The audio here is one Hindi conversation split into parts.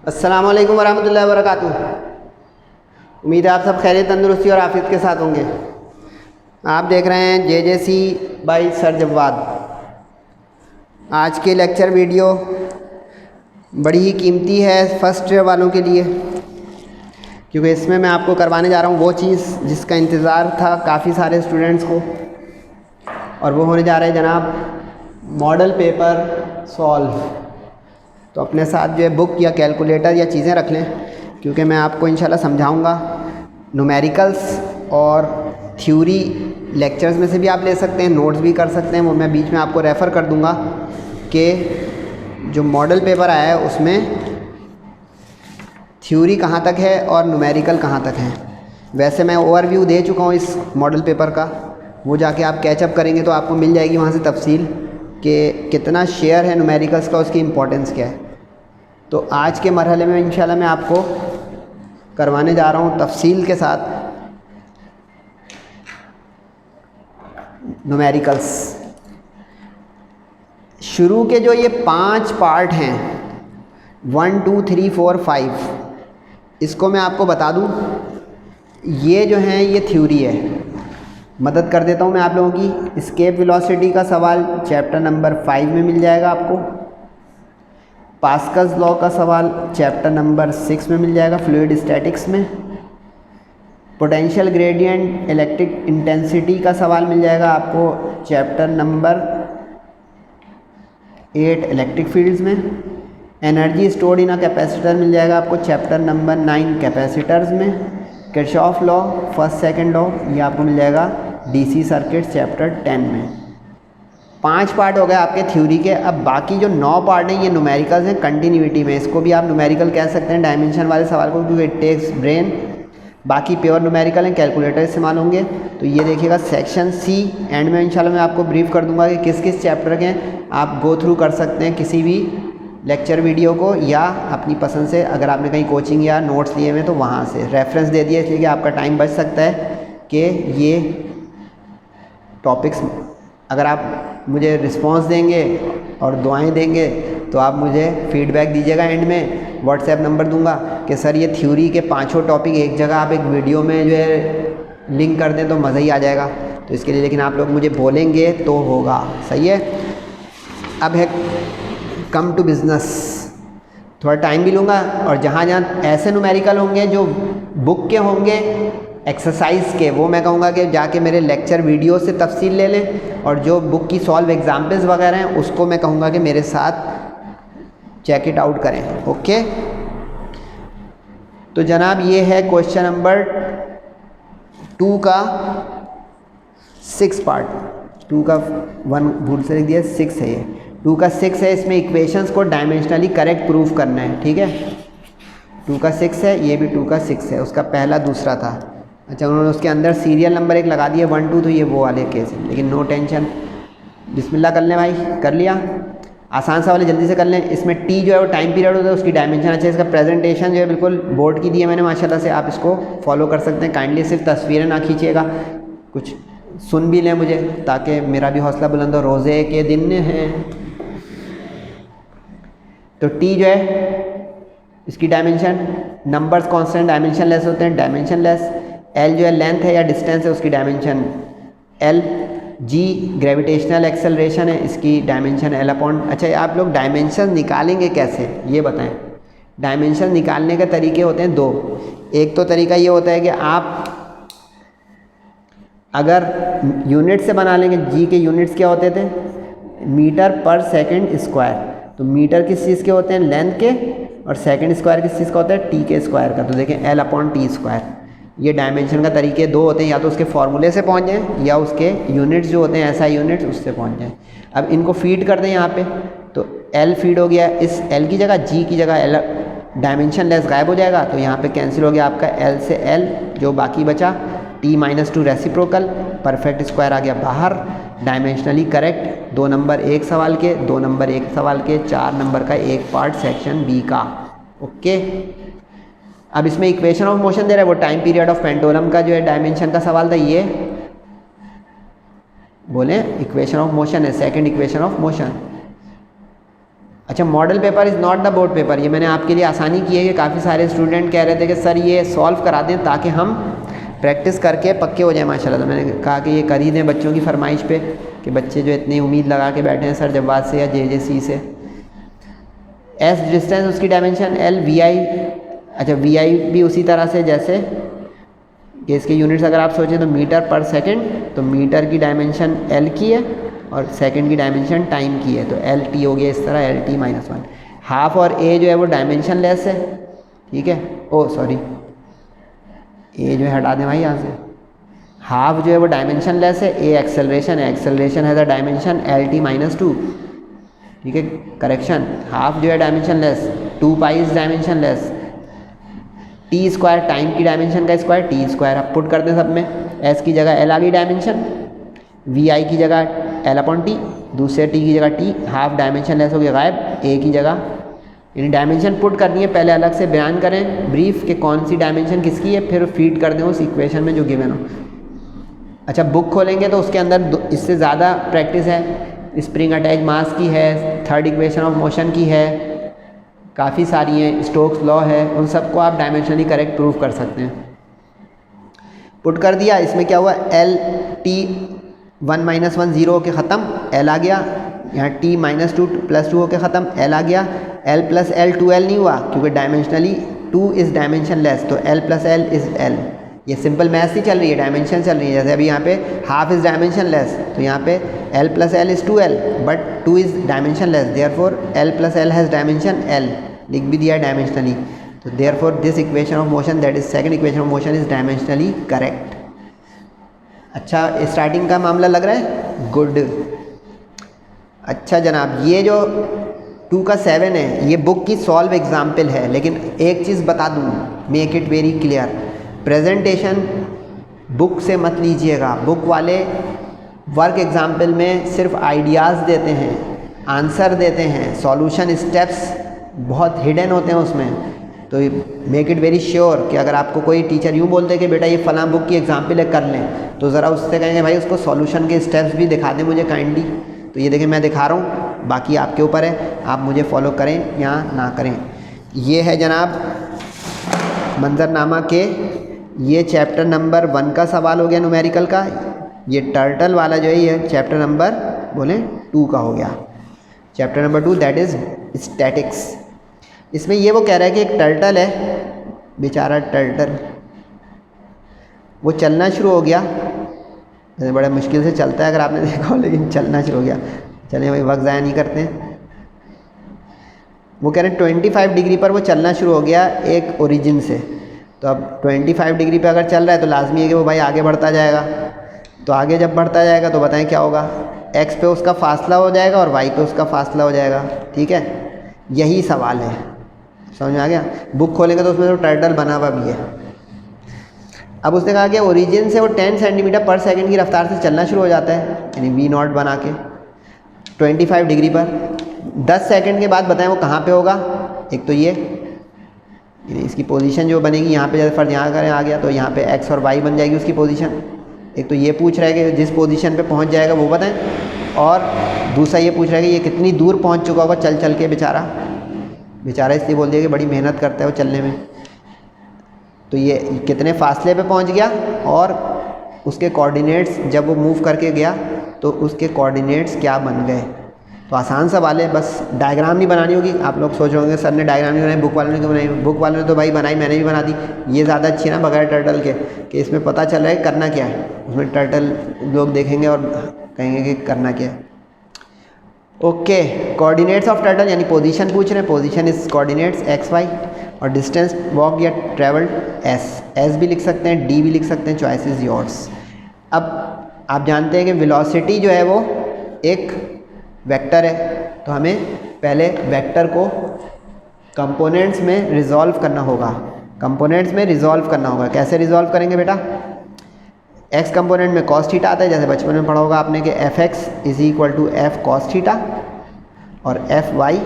अस्सलामु अलैकुम वरहमतुल्लाहि वबरकातुहू। उम्मीद है आप सब खैरियत, तंदुरुस्ती और आफियत के साथ होंगे। आप देख रहे हैं JJC बाई सर जवाद। आज के लेक्चर वीडियो बड़ी ही कीमती है फर्स्ट ईयर वालों के लिए, क्योंकि इसमें मैं आपको करवाने जा रहा हूँ वो चीज़ जिसका इंतज़ार था काफ़ी सारे स्टूडेंट्स को, और वो होने जा रहे हैं जनाब मॉडल पेपर सॉल्व। तो अपने साथ जो है बुक या कैलकुलेटर या चीज़ें रख लें, क्योंकि मैं आपको इंशाल्लाह समझाऊंगा। न्यूमेरिकल्स और थ्योरी लेक्चर्स में से भी आप ले सकते हैं, नोट्स भी कर सकते हैं, वो मैं बीच में आपको रेफ़र कर दूंगा कि जो मॉडल पेपर आया है उसमें थ्योरी कहाँ तक है और न्यूमेरिकल कहाँ तक है। वैसे मैं ओवरव्यू दे चुका हूँ इस मॉडल पेपर का, वो जाके आप कैचअप करेंगे तो आपको मिल जाएगी वहाँ से तफसील कि कितना शेयर है न्यूमेरिकल्स का, उसकी इम्पोर्टेंस क्या है। तो आज के मरहले में इंशाल्लाह मैं आपको करवाने जा रहा हूँ तफसील के साथ न्यूमेरिकल्स। शुरू के जो ये 5 पार्ट हैं 1 2 3 4 5, इसको मैं आपको बता दूँ, ये जो हैं ये थ्योरी है। मदद कर देता हूँ मैं आप लोगों की। एस्केप वेलोसिटी का सवाल चैप्टर नंबर 5 में मिल जाएगा आपको। पास्कल्स लॉ का सवाल चैप्टर नंबर 6 में मिल जाएगा फ्लूइड स्टैटिक्स में। पोटेंशियल ग्रेडियंट इलेक्ट्रिक इंटेंसिटी का सवाल मिल जाएगा आपको चैप्टर नंबर 8 इलेक्ट्रिक फील्ड्स में। Energy stored in a capacitor मिल जाएगा आपको चैप्टर नंबर 9 कैपेसिटर्स में। Kirchhoff law first second law ये आपको मिल जाएगा DC सर्किट चैप्टर 10 में। 5 पार्ट हो गए आपके थ्योरी के। अब बाकी जो 9 पार्ट हैं ये न्यूमेरिकल्स हैं कंटिन्यूटी में। इसको भी आप न्यूमेरिकल कह सकते हैं डायमेंशन वाले सवाल को, क्योंकि इट टेक्स ब्रेन। बाकी प्योर न्यूमेरिकल हैं, कैलकुलेटर इस्तेमाल होंगे। तो ये देखिएगा सेक्शन C एंड में इंशाल्लाह मैं आपको ब्रीफ कर दूंगा कि किस किस चैप्टर के हैं। आप गो थ्रू कर सकते हैं किसी भी लेक्चर वीडियो को, या अपनी पसंद से अगर आपने कहीं कोचिंग या नोट्स लिए हुए तो वहाँ से रेफरेंस दे दिए, इसलिए कि आपका टाइम बच सकता है कि ये टॉपिक्स अगर आप मुझे रिस्पांस देंगे और दुआएं देंगे तो आप मुझे फीडबैक दीजिएगा। एंड में व्हाट्सएप नंबर दूंगा कि सर ये थ्योरी के 5 टॉपिक एक जगह आप एक वीडियो में जो है लिंक कर दें तो मज़ा ही आ जाएगा। तो इसके लिए लेकिन आप लोग मुझे बोलेंगे तो होगा, सही है। अब है कम टू बिज़नेस। थोड़ा टाइम भी लूँगा, और जहाँ जहाँ ऐसे न्यूमेरिकल होंगे जो बुक के होंगे एक्सरसाइज के, वो मैं कहूँगा कि जाके मेरे लेक्चर वीडियो से तफसील ले लें, और जो बुक की सॉल्व एग्जाम्पल्स वगैरह हैं उसको मैं कहूँगा कि मेरे साथ चेक इट आउट करें। ओके, तो जनाब ये है क्वेश्चन नंबर 2 का 6 पार्ट। 2 का 1 भूल से लिख दिया, 6 है ये। 2 का 6 है, इसमें इक्वेशंस को डायमेंशनली करेक्ट प्रूफ करना है, ठीक है। 2 का 6 है, ये भी 2 का 6 है, उसका पहला दूसरा था। अच्छा, उन्होंने उसके अंदर सीरियल नंबर एक लगा दिया 1 2, तो ये वो वाले केस है, लेकिन नो टेंशन। बिस्मिल्लाह कर लें भाई, कर लिया। आसान सा वाले जल्दी से कर लें। इसमें T जो है वो टाइम पीरियड होता है, उसकी डायमेंशन अच्छा है। इसका प्रेजेंटेशन जो है बिल्कुल बोर्ड की दी है मैंने माशाल्लाह से, आप इसको फॉलो कर सकते हैं। काइंडली सिर्फ तस्वीरें ना खींचिएगा, कुछ सुन भी लें मुझे, ताकि मेरा भी हौसला बुलंद हो। रोज़े के दिन हैं। तो T जो है इसकी dimension, numbers constant dimension less होते हैं, डायमेंशन लेस। L जो है लेंथ है या डिस्टेंस है, उसकी dimension L। G gravitational acceleration है, इसकी डायमेंशन L अपॉन। अच्छा, आप लोग डायमेंशन निकालेंगे कैसे ये बताएं। डायमेंशन निकालने के तरीके होते हैं 2। एक तो तरीका ये होता है कि आप अगर यूनिट से बना लेंगे। G के यूनिट्स क्या होते थे, मीटर पर सेकंड स्क्वायर। तो मीटर किस चीज़ के होते हैं, लेंथ के, और सेकंड स्क्वायर किस चीज़ का होता है, T के स्क्वायर का। तो देखें L अपॉन T स्क्वायर। ये डायमेंशन का तरीके 2 होते हैं, या तो उसके फॉर्मूले से पहुंच जाएं या उसके यूनिट्स जो होते हैं SI यूनिट्स उससे पहुंच जाएं। अब इनको फीड कर दें यहाँ पे, तो L फीड हो गया, इस L की जगह G की जगह L डायमेंशन लेस गायब हो जाएगा, तो यहाँ पे कैंसिल हो गया आपका L से L, जो बाकी बचा T-2 रेसिप्रोकल, परफेक्ट स्क्वायर आ गया बाहर। डायमेंशनली करेक्ट 2 नंबर एक सवाल के, 2 नंबर एक सवाल के, 4 नंबर का एक पार्ट सेक्शन B का। ओके, अब इसमें इक्वेशन ऑफ मोशन दे रहा है, वो टाइम पीरियड ऑफ पेंडुलम का जो है डायमेंशन का सवाल था। ये बोले इक्वेशन ऑफ मोशन है, सेकंड इक्वेशन ऑफ मोशन। अच्छा, model paper is not the board paper, ये मैंने आपके लिए आसानी की है कि काफ़ी सारे स्टूडेंट कह रहे थे कि सर ये सॉल्व करा दें ताकि हम प्रैक्टिस करके पक्के हो जाए माशाल्लाह। तो मैंने कहा कि ये कर ही दें बच्चों की फरमाइश पे कि बच्चे जो इतनी उम्मीद लगा के बैठे हैं सर जवाब से या JJC से। एस डिस्टेंस उसकी डायमेंशन L, VI, अच्छा VI भी उसी तरह से जैसे कि इसके यूनिट्स अगर आप सोचें तो मीटर पर सेकंड, तो मीटर की डायमेंशन L की है और सेकंड की डायमेंशन टाइम की है, तो LT हो गया इस तरह LT-1। हाफ और A जो है वो डायमेंशन लेस है, ठीक है। ओ सॉरी, A जो है हटा दें भाई यहाँ से। हाफ जो है वो डायमेंशन लेस है, A एक्सेलरेशन है, एक्सेलरेशन है द डायमेंशन LT-2, ठीक है। करेक्शन, हाफ जो है dimension less, 2 pi is dimension less, T square time की डायमेंशन का स्क्वायर T स्क्वायर। अब पुट करते हैं सब में, S की जगह L आ गई डायमेंशन, VI की जगह L/T, दूसरे T की जगह T, हाफ डायमेंशन लेस हो गया गायब, A की जगह, यानी डायमेंशन पुट करनी है, पहले अलग से बयान करें ब्रीफ कि कौन सी डायमेंशन किसकी है, फिर फीड कर दें उस इक्वेशन में जो गिवन हो। अच्छा, बुक खोलेंगे तो उसके अंदर इससे ज़्यादा प्रैक्टिस है, स्प्रिंग अटैच मास की है, थर्ड इक्वेशन ऑफ मोशन की है, काफ़ी सारी हैं, स्टोक्स लॉ है, उन सबको आप डायमेंशनली करेक्ट प्रूव कर सकते हैं। पुट कर दिया, इसमें क्या हुआ LT1 - 1 0 होके ख़त्म, L आ गया, यहाँ T-2 + 2 होके ख़त्म, L आ गया, L + L 2L नहीं हुआ क्योंकि डायमेंशनली 2 इज़ डायमेंशन लेस, तो L + L इज़ L। ये सिंपल मैथ्स ही चल रही है, डायमेंशन चल रही है। जैसे अभी यहाँ पे हाफ इज़ डायमेंशन लेस, तो यहाँ पे L + L is 2L but 2 is dimension less, therefore L + L has dimension L, लिख भी दिया डायमेंशनली, तो therefore this equation of motion that is second equation of motion is dimensionally correct. अच्छा, स्टार्टिंग का मामला लग रहा है, गुड। अच्छा जनाब, ये जो 2 का 7 है ये बुक की सॉल्व एग्जाम्पल है, लेकिन एक चीज़ बता दूँ, make it very clear, presentation book से मत लीजिएगा। बुक वाले वर्क एग्जाम्पल में सिर्फ आइडियाज़ देते हैं, आंसर देते हैं, सॉल्यूशन स्टेप्स बहुत हिडन होते हैं उसमें। तो मेक इट वेरी श्योर कि अगर आपको कोई टीचर यूँ बोलते कि बेटा ये फ़लाँ बुक की एग्जाम्पल है कर लें, तो ज़रा उससे कहेंगे भाई उसको सॉल्यूशन के स्टेप्स भी दिखा दें मुझे काइंडली। तो ये देखें मैं दिखा रहा हूँ, बाकी आपके ऊपर है, आप मुझे फॉलो करें या ना करें। ये है जनाब मंजरनामा के, ये चैप्टर नंबर 1 का सवाल हो गया न्यूमेरिकल का, ये टर्टल वाला जो है ये चैप्टर नंबर बोलें 2 का हो गया, chapter number 2 that is statics. इसमें ये वो कह रहा है कि एक टर्टल है, बेचारा टर्टल, वो चलना शुरू हो गया, बड़े मुश्किल से चलता है अगर आपने देखा हो, लेकिन चलना शुरू हो गया। चलिए भाई वक्त ज़ाया नहीं करते हैं। वो कह रहे हैं 25 डिग्री पर वो चलना शुरू हो गया एक ओरिजिन से, तो अब 25 डिग्री पे अगर चल रहा है तो लाजमी है कि वो भाई आगे बढ़ता जाएगा। तो आगे जब बढ़ता जाएगा तो बताएं क्या होगा, एक्स पे उसका फासला हो जाएगा और वाई पे उसका फासला हो जाएगा, ठीक है। यही सवाल है, समझ में आ गया। बुक खोलेंगे तो उसमें तो टर्टल बना हुआ भी है। अब उसने कहा कि ओरिजिन से वो 10 सेंटीमीटर पर सेकंड की रफ्तार से चलना शुरू हो जाता है, यानी V0 बना के 25 डिग्री पर। 10 सेकंड के बाद बताएं वो कहाँ पे होगा। एक तो ये इसकी पोजीशन जो बनेगी यहाँ पे, जैसे फर्ज यहाँ करें आ गया तो यहाँ पे x और y बन जाएगी उसकी पोजीशन। एक तो ये पूछ रहा है कि जिस पोजीशन पे पहुँच जाएगा वो बताएं, और दूसरा ये पूछ रहा है कि ये कितनी दूर पहुँच चुका होगा चल चल के। बेचारा इसलिए बोल दिया कि बड़ी मेहनत करता है वो चलने में। तो ये कितने फासले पे पहुँच गया और उसके कोऑर्डिनेट्स जब वो मूव करके गया तो उसके कोऑर्डिनेट्स क्या बन गए। तो आसान सवाल है, बस डायग्राम नहीं बनानी होगी। आप लोग सोच रहे होंगे सर ने डायग्राम नहीं बनाई, बुक वालों ने क्यों बनाई। बुक वालों ने तो भाई बनाई, मैंने भी बना दी। ये ज़्यादा अच्छी है ना बगैर टर्टल के, कि इसमें पता चल रहा है करना क्या है। उसमें टर्टल लोग देखेंगे और कहेंगे कि करना क्या है। ओके, कोऑर्डिनेट्स ऑफ टर्टल यानी पोजीशन पूछ रहे हैं। Position is coordinates X Y, और डिस्टेंस वॉक या ट्रेवल्ड एस भी लिख सकते हैं, डी भी लिख सकते हैं, चॉइस इज़ योर्स। अब आप जानते हैं कि वेलोसिटी जो है वो एक वेक्टर है, तो हमें पहले वेक्टर को कंपोनेंट्स में रिजॉल्व करना होगा। कैसे रिजॉल्व करेंगे बेटा। एक्स कंपोनेंट में कॉस थीटा आता है, जैसे बचपन में पढ़ा होगा आपने कि F X is equal to F cos theta और F Y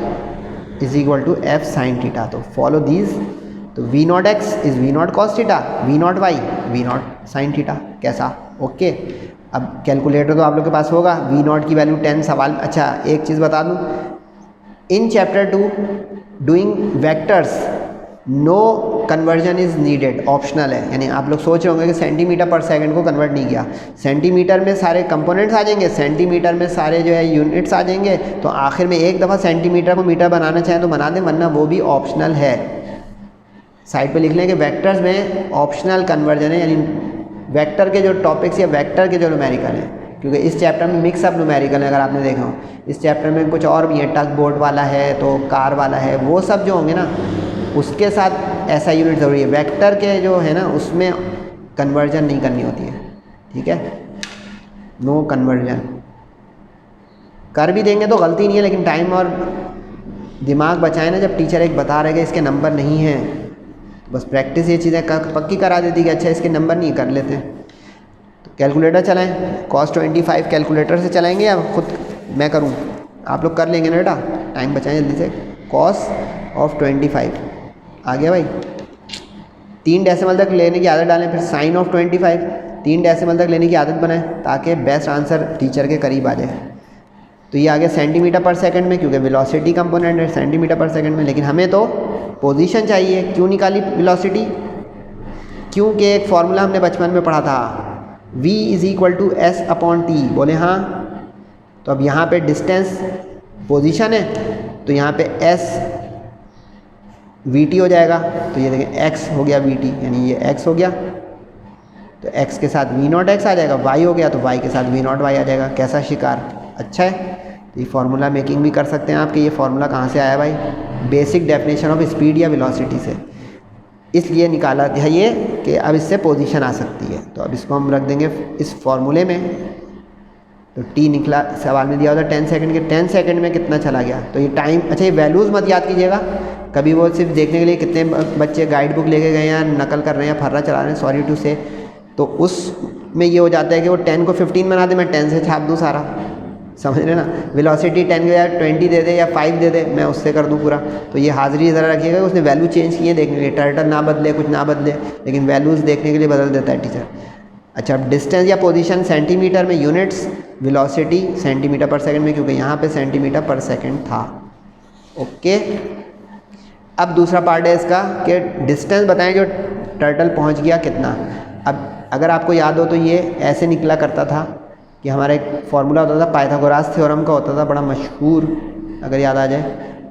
is equal to F sine theta. तो फॉलो दीज। तो V naught X is V naught cos theta, V naught Y V naught sine theta. कैसा, ओके। अब कैलकुलेटर तो आप लोग के पास होगा। वी नॉट की वैल्यू 10 सवाल। अच्छा एक चीज़ बता दूँ, in chapter 2 doing vectors no conversion is needed, optional है। यानी आप लोग सोच रहे होंगे कि सेंटीमीटर पर सेकंड को कन्वर्ट नहीं किया, सेंटीमीटर में सारे कंपोनेंट्स आ जाएंगे, सेंटीमीटर में सारे जो है यूनिट्स आ जाएंगे, तो आखिर में एक दफ़ा सेंटीमीटर को मीटर बनाना चाहें तो बना दें, वरना वो भी ऑप्शनल है। साइड पे लिख लें कि वेक्टर्स में ऑप्शनल कन्वर्जन है, यानी वेक्टर के जो टॉपिक्स या वेक्टर के जो न्यूमेरिकल हैं, क्योंकि इस चैप्टर में मिक्स अप न्यूमेरिकल है। अगर आपने देखा हो इस चैप्टर में कुछ और भी है, टग बोट वाला है तो कार वाला है, वो सब जो होंगे ना उसके साथ ऐसा यूनिट ज़रूरी है। वेक्टर के जो है ना उसमें कन्वर्जन नहीं करनी होती है, ठीक है, नो कन्वर्जन। कर भी देंगे तो गलती नहीं है, लेकिन टाइम और दिमाग बचाए ना, जब टीचर एक बता रहे कि इसके नंबर नहीं हैं, बस प्रैक्टिस ये चीज़ें पक्की करा देती कि अच्छा इसके नंबर नहीं, कर लेते हैं। तो कैलकुलेटर चलाएं, cos 25 कैलकुलेटर से चलाएंगे या खुद मैं करूं? आप लोग कर लेंगे ना बेटा, टाइम बचाएं जल्दी से। cos of 25 आ गया भाई, 3 डेसिमल तक लेने की आदत डालें, फिर sin of 25 3 डेसिमल तक लेने की आदत बनाएं ताकि बेस्ट आंसर टीचर के करीब आ जाए। तो ये आ गया सेंटीमीटर पर सेकंड में, क्योंकि वेलोसिटी कंपोनेंट है सेंटीमीटर पर सेकंड में, लेकिन हमें तो पोजीशन चाहिए। क्यों निकाली वेलोसिटी? क्योंकि एक फॉर्मूला हमने बचपन में पढ़ा था, v = s/t। बोले हाँ, तो अब यहाँ पे डिस्टेंस पोजीशन है तो यहाँ पे s vt हो जाएगा, तो ये देखें x हो गया vt, यानी ये x हो गया तो x के साथ v0x आ जाएगा, y हो गया तो y के साथ v0y आ जाएगा। कैसा शिकार, अच्छा है। तो ये फार्मूला मेकिंग भी कर सकते हैं आप कि ये फार्मूला कहाँ से आया भाई, बेसिक डेफिनेशन ऑफ स्पीड या वेलोसिटी से, इसलिए निकाला है ये कि अब इससे पोजीशन आ सकती है। तो अब इसको हम रख देंगे इस फार्मूले में। तो t निकला, सवाल में दिया होता 10 सेकंड के, 10 सेकंड में कितना चला गया, तो ये टाइम। अच्छा ये वैल्यूज़ मत याद कीजिएगा कभी, वो सिर्फ देखने के लिए कितने बच्चे गाइड बुक लेके गए हैं, नकल कर रहे हैं, फर्रा चला रहे हैं, सॉरी टू से, तो उसमें ये हो जाता है कि वो 10 को 15 बना दे, मैं 10 से छाप दूँ सारा, समझ रहे ना। वेलोसिटी 10 के बजाय 20 दे दे या 5 दे दे, मैं उससे कर दूँ पूरा। तो ये हाजिरी ज़रा रखिएगा, उसने वैल्यू चेंज की है देखने के लिए, टर्टल ना बदले कुछ ना बदले, लेकिन वैल्यूज़ देखने के लिए बदल देता है टीचर। अच्छा, अब डिस्टेंस या पोजीशन सेंटीमीटर में यूनिट्स, वेलोसिटी सेंटीमीटर पर सेकंड में, क्योंकि यहाँ पे सेंटीमीटर पर सेकंड था। ओके, अब दूसरा पार्ट है इसका कि डिस्टेंस बताएं जो टर्टल पहुँच गया कितना। अब अगर आपको याद हो तो ये ऐसे निकला करता था कि हमारा एक फार्मूला होता था पाइथागोरस थ्योरम का, होता था बड़ा मशहूर, अगर याद आ जाए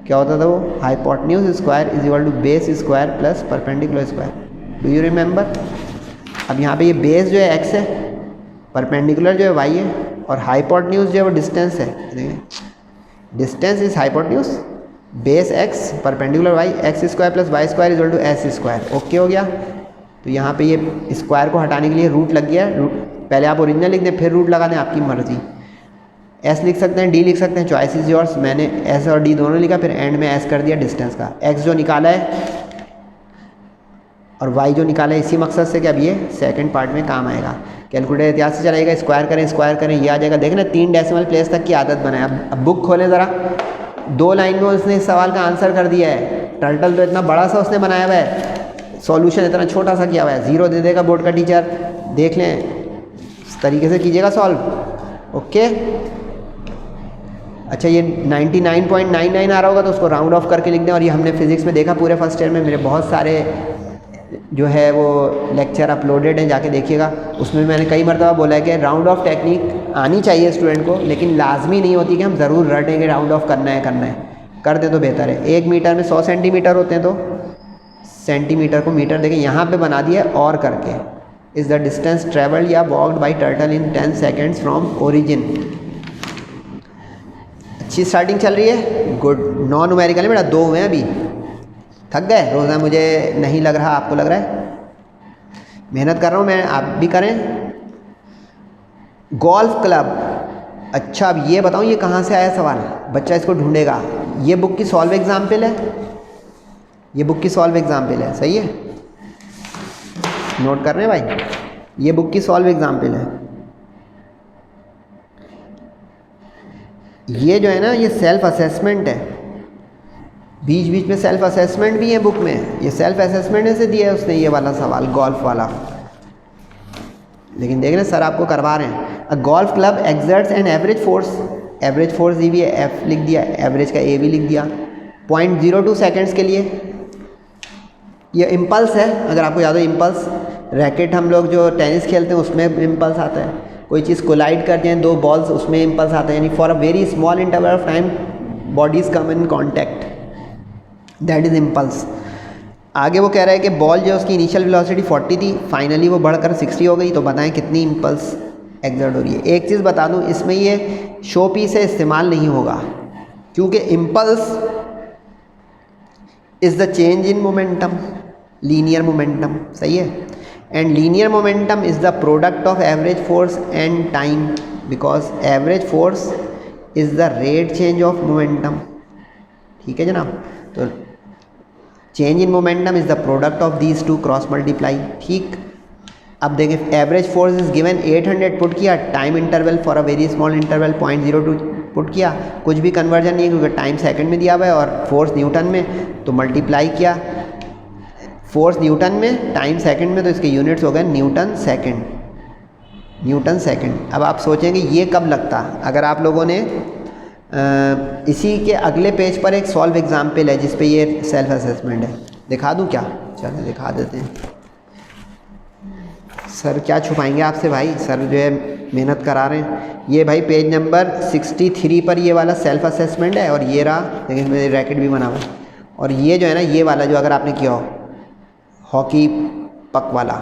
क्या होता था वो, hypotenuse square = base square plus perpendicular square. Do you remember? अब यहाँ पे ये बेस जो है x है, परपेंडिकुलर जो है y है, और हाइपोटेन्यूज जो है वो डिस्टेंस है। Distance is hypotenuse, base x perpendicular y, x² + y² = s²। Okay हो गया। तो यहाँ पे ये स्क्वायर को हटाने के लिए रूट लग गया। रूट पहले आप ओरिजिनल लिख दें फिर रूट लगा दें, आपकी मर्जी। s लिख सकते हैं, d लिख सकते हैं, चॉइस इज योर्स। मैंने s और d दोनों लिखा, फिर एंड में s कर दिया डिस्टेंस का। x जो निकाला है और y जो निकाला है इसी मकसद से कि अब ये सेकंड पार्ट में काम आएगा। कैलकुलेटर एहतियात से चलाएगा, स्क्वायर करें ये आ जाएगा। देखना 3 डेसिमल प्लेस तक की आदत बनाए। अब बुक खोलें ज़रा, 2 लाइन में उसने इस सवाल का आंसर कर दिया है। टर्टल तो इतना बड़ा सा उसने बनाया हुआ है, सॉल्यूशन इतना छोटा सा किया हुआ है। 0 दे देगा बोर्ड का टीचर, देख लें, इस तरीके से कीजिएगा सॉल्व। ओके, अच्छा ये 99.99 आ रहा होगा तो उसको राउंड ऑफ करके लिख दें। और ये हमने फिजिक्स में देखा पूरे फर्स्ट ईयर में, मेरे बहुत सारे जो है वो लेक्चर अपलोडेड हैं, जाके देखिएगा। उसमें मैंने कई मरतबा बोला है कि राउंड ऑफ टेक्निक आनी चाहिए स्टूडेंट को, लेकिन लाजमी नहीं होती कि हम ज़रूर रटेंगे राउंड ऑफ करना है। कर दें तो बेहतर है। 1 मीटर में 100 सेंटीमीटर होते हैं, तो सेंटीमीटर को मीटर देखें यहाँ पे बना दिया और करके। इज़ द डिस्टेंस ट्रेवल्ड या walked by turtle in 10 seconds from origin. अच्छी स्टार्टिंग चल रही है, गुड। 9 न्यूमेरिकल है बेटा, 2 हुए हैं अभी। थक गए? रोज़ा मुझे नहीं लग रहा, आपको लग रहा है? मेहनत कर रहा हूँ मैं, आप भी करें। गोल्फ क्लब, अच्छा अब ये बताऊँ ये कहाँ से आया सवाल, बच्चा इसको ढूंढेगा। ये बुक की सॉल्व एग्जाम्पल है, ये बुक की सॉल्व एग्जाम्पल है, सही है, नोट कर रहे हैं भाई, ये बुक की सॉल्व एग्जाम्पल है। ये जो है ना ये सेल्फ असेसमेंट है, बीच बीच में सेल्फ असेसमेंट भी है बुक में। ये सेल्फ असेसमेंट से दिया है उसने ये वाला सवाल, गोल्फ वाला। लेकिन देख रहे सर आपको करवा रहे हैं। अ golf club exerts an average force average force दी हुई है, एफ लिख दिया, एवरेज का ए भी लिख दिया। 0.02 सेकेंड्स के लिए ये इम्पल्स है। अगर आपको याद हो इम्पल्स, रैकेट हम लोग जो टेनिस खेलते हैं उसमें इम्पल्स आता है, कोई चीज़ कोलाइड करते हैं दो बॉल्स उसमें इम्पल्स आता है, यानी for a very small interval of time bodies come in contact, that is impulse. आगे वो कह रहा है कि बॉल जो उसकी इनिशियल वेलोसिटी 40 थी, फाइनली वो बढ़कर 60 हो गई, तो बताएं कितनी इम्पल्स एक्सर्ट हो रही है। एक चीज़ बता दूं, इसमें ये शो पीस से इस्तेमाल नहीं होगा, क्योंकि impulse is the change in momentum, linear momentum, सही है। And linear momentum is the product of average force and time, because average force is the rate change of momentum. ठीक है जनाब, तो change in momentum is the product of these two cross multiply. ठीक, अब देखें average force is given 800 put किया, time interval for a very small interval 0.02 put किया, कुछ भी कन्वर्जन नहीं है क्योंकि टाइम सेकंड में दिया हुआ है और फोर्स न्यूटन में, तो मल्टीप्लाई किया फोर्स न्यूटन में, टाइम सेकंड में, तो इसके यूनिट्स हो गए न्यूटन सेकंड, न्यूटन सेकंड। अब आप सोचेंगे ये कब लगता, अगर आप लोगों ने इसी के अगले पेज पर एक सॉल्व एग्जाम्पल है जिस पे ये सेल्फ असेसमेंट है, दिखा दूं क्या? चलो दिखा देते हैं। सर क्या छुपाएंगे आपसे भाई, सर जो है मेहनत करा रहे हैं। ये भाई पेज नंबर 63 पर ये वाला सेल्फ असेसमेंट है, और ये रहा, देखिए मेरे रैकेट भी बना हुआ है, और ये जो है ना ये वाला जो अगर आपने किया हो हॉकी पक वाला,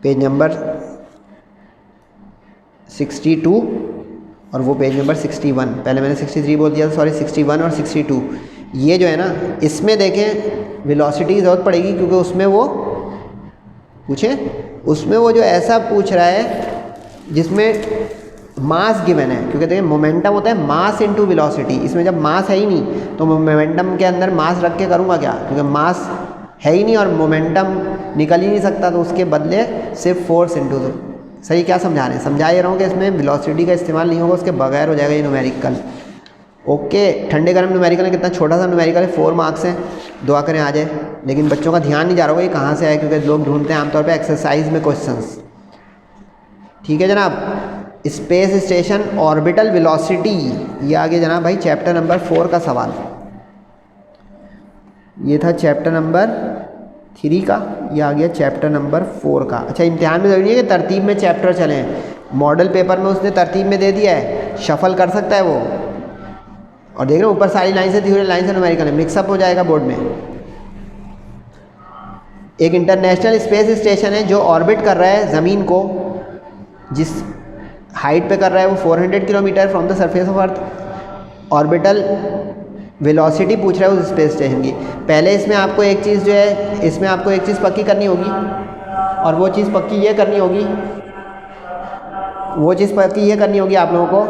पेज नंबर 62 और वो पेज नंबर 61, पहले मैंने 63 बोल दिया, सॉरी 61 और 62। ये जो है ना इसमें देखें वेलोसिटी की ज़रूरत पड़ेगी, क्योंकि उसमें वो उसमें वो जो ऐसा पूछ रहा है जिसमें मास गिवन है, क्योंकि देखिए मोमेंटम होता है मास इनटू वेलोसिटी, इसमें जब मास है ही नहीं तो मोमेंटम के अंदर मास रख के करूँगा क्या, क्योंकि मास है ही नहीं और मोमेंटम निकल ही नहीं सकता, तो उसके बदले सिर्फ फोर्स इनटू दो। सही क्या समझा रहे हैं? समझा ये रहा हूँ कि इसमें वेलोसिटी का इस्तेमाल नहीं होगा, उसके बगैर हो जाएगा ये न्यूमेरिकल। ओके, ठंडे गर्म न्यूमेरिकल है, कितना छोटा सा न्यूमेरिकल है, 4 मार्क्स हैं, दुआ करें आ जाए। लेकिन बच्चों का ध्यान नहीं जा रहा होगा ये कहाँ से आए, क्योंकि लोग ढूंढते हैं आमतौर पे एक्सरसाइज में क्वेश्चंस। ठीक है जनाब, स्पेस स्टेशन ऑर्बिटल वेलोसिटी, ये आगे जनाब भाई चैप्टर नंबर 4 का सवाल, ये था चैप्टर नंबर 3 का, ये आ गया चैप्टर नंबर 4 का। अच्छा, इम्तिहान में ज़रूरी है कि तरतीब में चैप्टर चलें, मॉडल पेपर में उसने तरतीब में दे दिया है, शफल कर सकता है वो, और देख रहे ऊपर सारी लाइन से थ्योरी लाइन से न्यूमेरिकल है, मिक्सअप हो जाएगा बोर्ड में। एक इंटरनेशनल स्पेस स्टेशन है जो ऑर्बिट कर रहा है ज़मीन को, जिस हाइट पे कर रहा है वो 400 kilometre from the surface of earth. Orbital velocity पूछ रहा है उस स्पेस स्टेशन की। पहले इसमें आपको एक चीज़ जो है, इसमें आपको एक चीज़ पक्की करनी होगी, और वो चीज़ पक्की ये करनी होगी, वो चीज़ पक्की ये करनी होगी आप लोगों को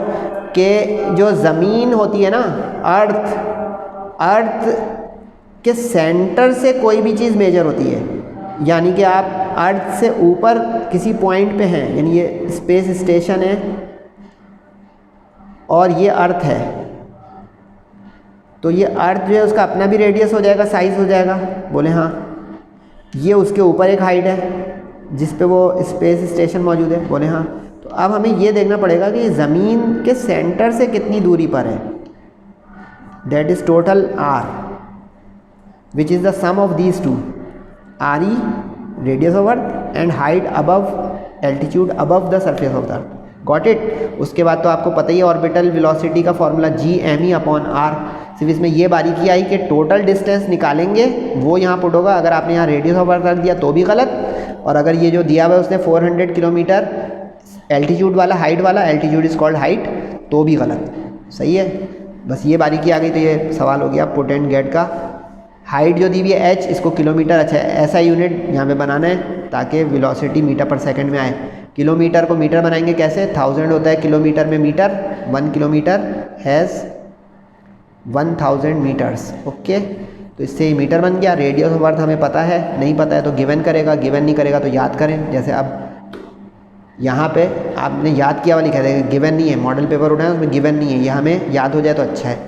कि जो ज़मीन होती है ना, अर्थ के सेंटर से कोई भी चीज़ मेजर होती है, यानी कि आप अर्थ से ऊपर किसी पॉइंट पे हैं, यानी ये स्पेस स्टेशन है और ये अर्थ है, तो ये अर्थ जो है उसका अपना भी रेडियस हो जाएगा, साइज़ हो जाएगा, बोले हाँ। ये उसके ऊपर एक हाइट है जिस पे वो स्पेस स्टेशन मौजूद है, बोले हाँ। तो अब हमें ये देखना पड़ेगा कि ज़मीन के सेंटर से कितनी दूरी पर है, that is total R, which is the sum of these two, R E radius of earth and height above altitude above the surface of the earth. Got it. उसके बाद तो आपको पता ही है ऑर्बिटल वेलोसिटी का फॉर्मूला G_m_e/r। सिर्फ इसमें ये बारीकी आई कि टोटल डिस्टेंस निकालेंगे वो यहाँ पुट होगा, अगर आपने यहाँ रेडियस ऑफ अर्थ रख दिया तो भी गलत, और अगर ये जो दिया हुआ है उसने 400 किलोमीटर एल्टीट्यूड वाला, हाइट वाला, एल्टीट्यूड इज कॉल्ड हाइट, तो भी गलत। सही है, बस ये बारीकी आ गई तो ये सवाल हो गया पुट एंड गेट का। हाइट जो दी हुई है h, इसको किलोमीटर, अच्छा ऐसा यूनिट यहाँ पे बनाना है ताकि वेलोसिटी मीटर पर सेकंड में आए। किलोमीटर को मीटर बनाएंगे कैसे, 1000 होता है किलोमीटर में metre, 1 kilometre has 1000 metres. Okay, तो इससे ही मीटर बन गया। रेडियस ऑफ अर्थ हमें पता है, नहीं पता है तो गिवन करेगा, गिवन नहीं करेगा तो याद करें। जैसे अब यहाँ पे आपने याद किया वाली कह देगा, गिवन नहीं है, मॉडल पेपर उठाएं उसमें गिवन नहीं है, ये हमें याद हो जाए तो अच्छा है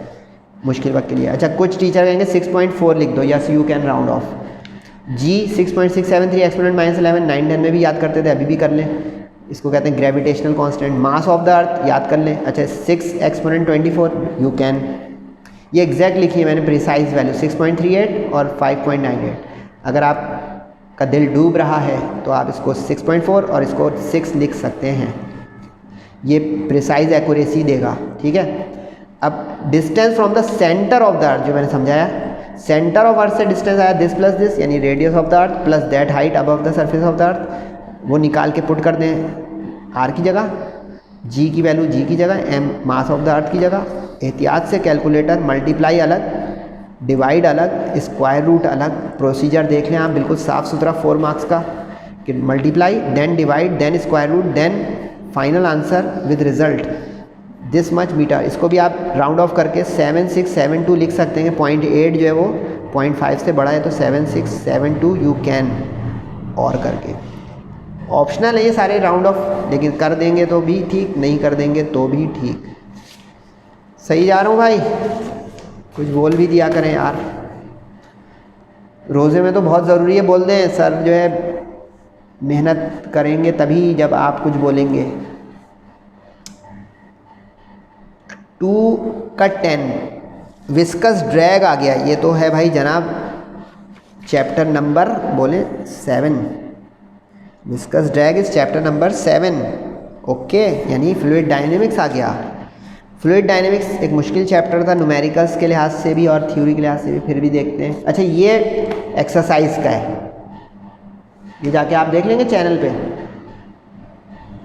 मुश्किल वक्त के लिए। अच्छा, कुछ टीचर कहेंगे 6.4 लिख दो, yes you can round of. G 6.673 exponent -11, 9 10 में भी याद करते थे, अभी भी कर लें। इसको कहते हैं gravitational constant. Mass of the अर्थ याद कर लें। अच्छा 6 एक्सपोनेंट 24 यू कैन, ये एग्जैक्ट लिखी है मैंने प्रिसाइज वैल्यू 6.38 और 5.98। अगर आपका दिल डूब रहा है तो आप इसको 6.4 और इसको 6 लिख सकते हैं, ये प्रिसाइज एक्यूरेसी देगा। ठीक है, अब distance from the centre of the अर्थ जो मैंने समझाया, सेंटर ऑफ अर्थ से डिस्टेंस आया दिस प्लस दिस, यानी radius of the earth plus that height above the surface of the अर्थ, वो निकाल के पुट कर दें आर की जगह, जी की वैल्यू जी की जगह, M mass of the earth की जगह। एहतियात से कैलकुलेटर, मल्टीप्लाई अलग, डिवाइड अलग, स्क्वायर रूट अलग। प्रोसीजर देख लें आप बिल्कुल साफ़ सुथरा 4 मार्क्स का, कि multiply then divide then square root then final answer with result this much metre. इसको भी आप राउंड ऑफ करके 7672 लिख सकते हैं। 0.8 जो है वो 0.5 से बड़ा है तो 7672 यू कैन और करके। ऑप्शनल है ये सारे राउंड ऑफ, लेकिन कर देंगे तो भी ठीक, नहीं कर देंगे तो भी ठीक। सही जा रहा हूँ भाई? कुछ बोल भी दिया करें यार, रोज़े में तो बहुत ज़रूरी है बोल दें। सर जो है मेहनत करेंगे तभी जब आप कुछ बोलेंगे। 2 का 10 विस्कस ड्रैग आ गया, ये तो है भाई जनाब चैप्टर नंबर बोले 7। Viscous drag is chapter number 7। Okay, यानी फ्लूइड डायनेमिक्स आ गया। फ्लूइड डायनेमिक्स एक मुश्किल चैप्टर था न्यूमेरिकल्स के लिहाज से भी और थ्योरी के लिहाज से भी, फिर भी देखते हैं। अच्छा ये एक्सरसाइज का है, ये जाके आप देख लेंगे चैनल पे।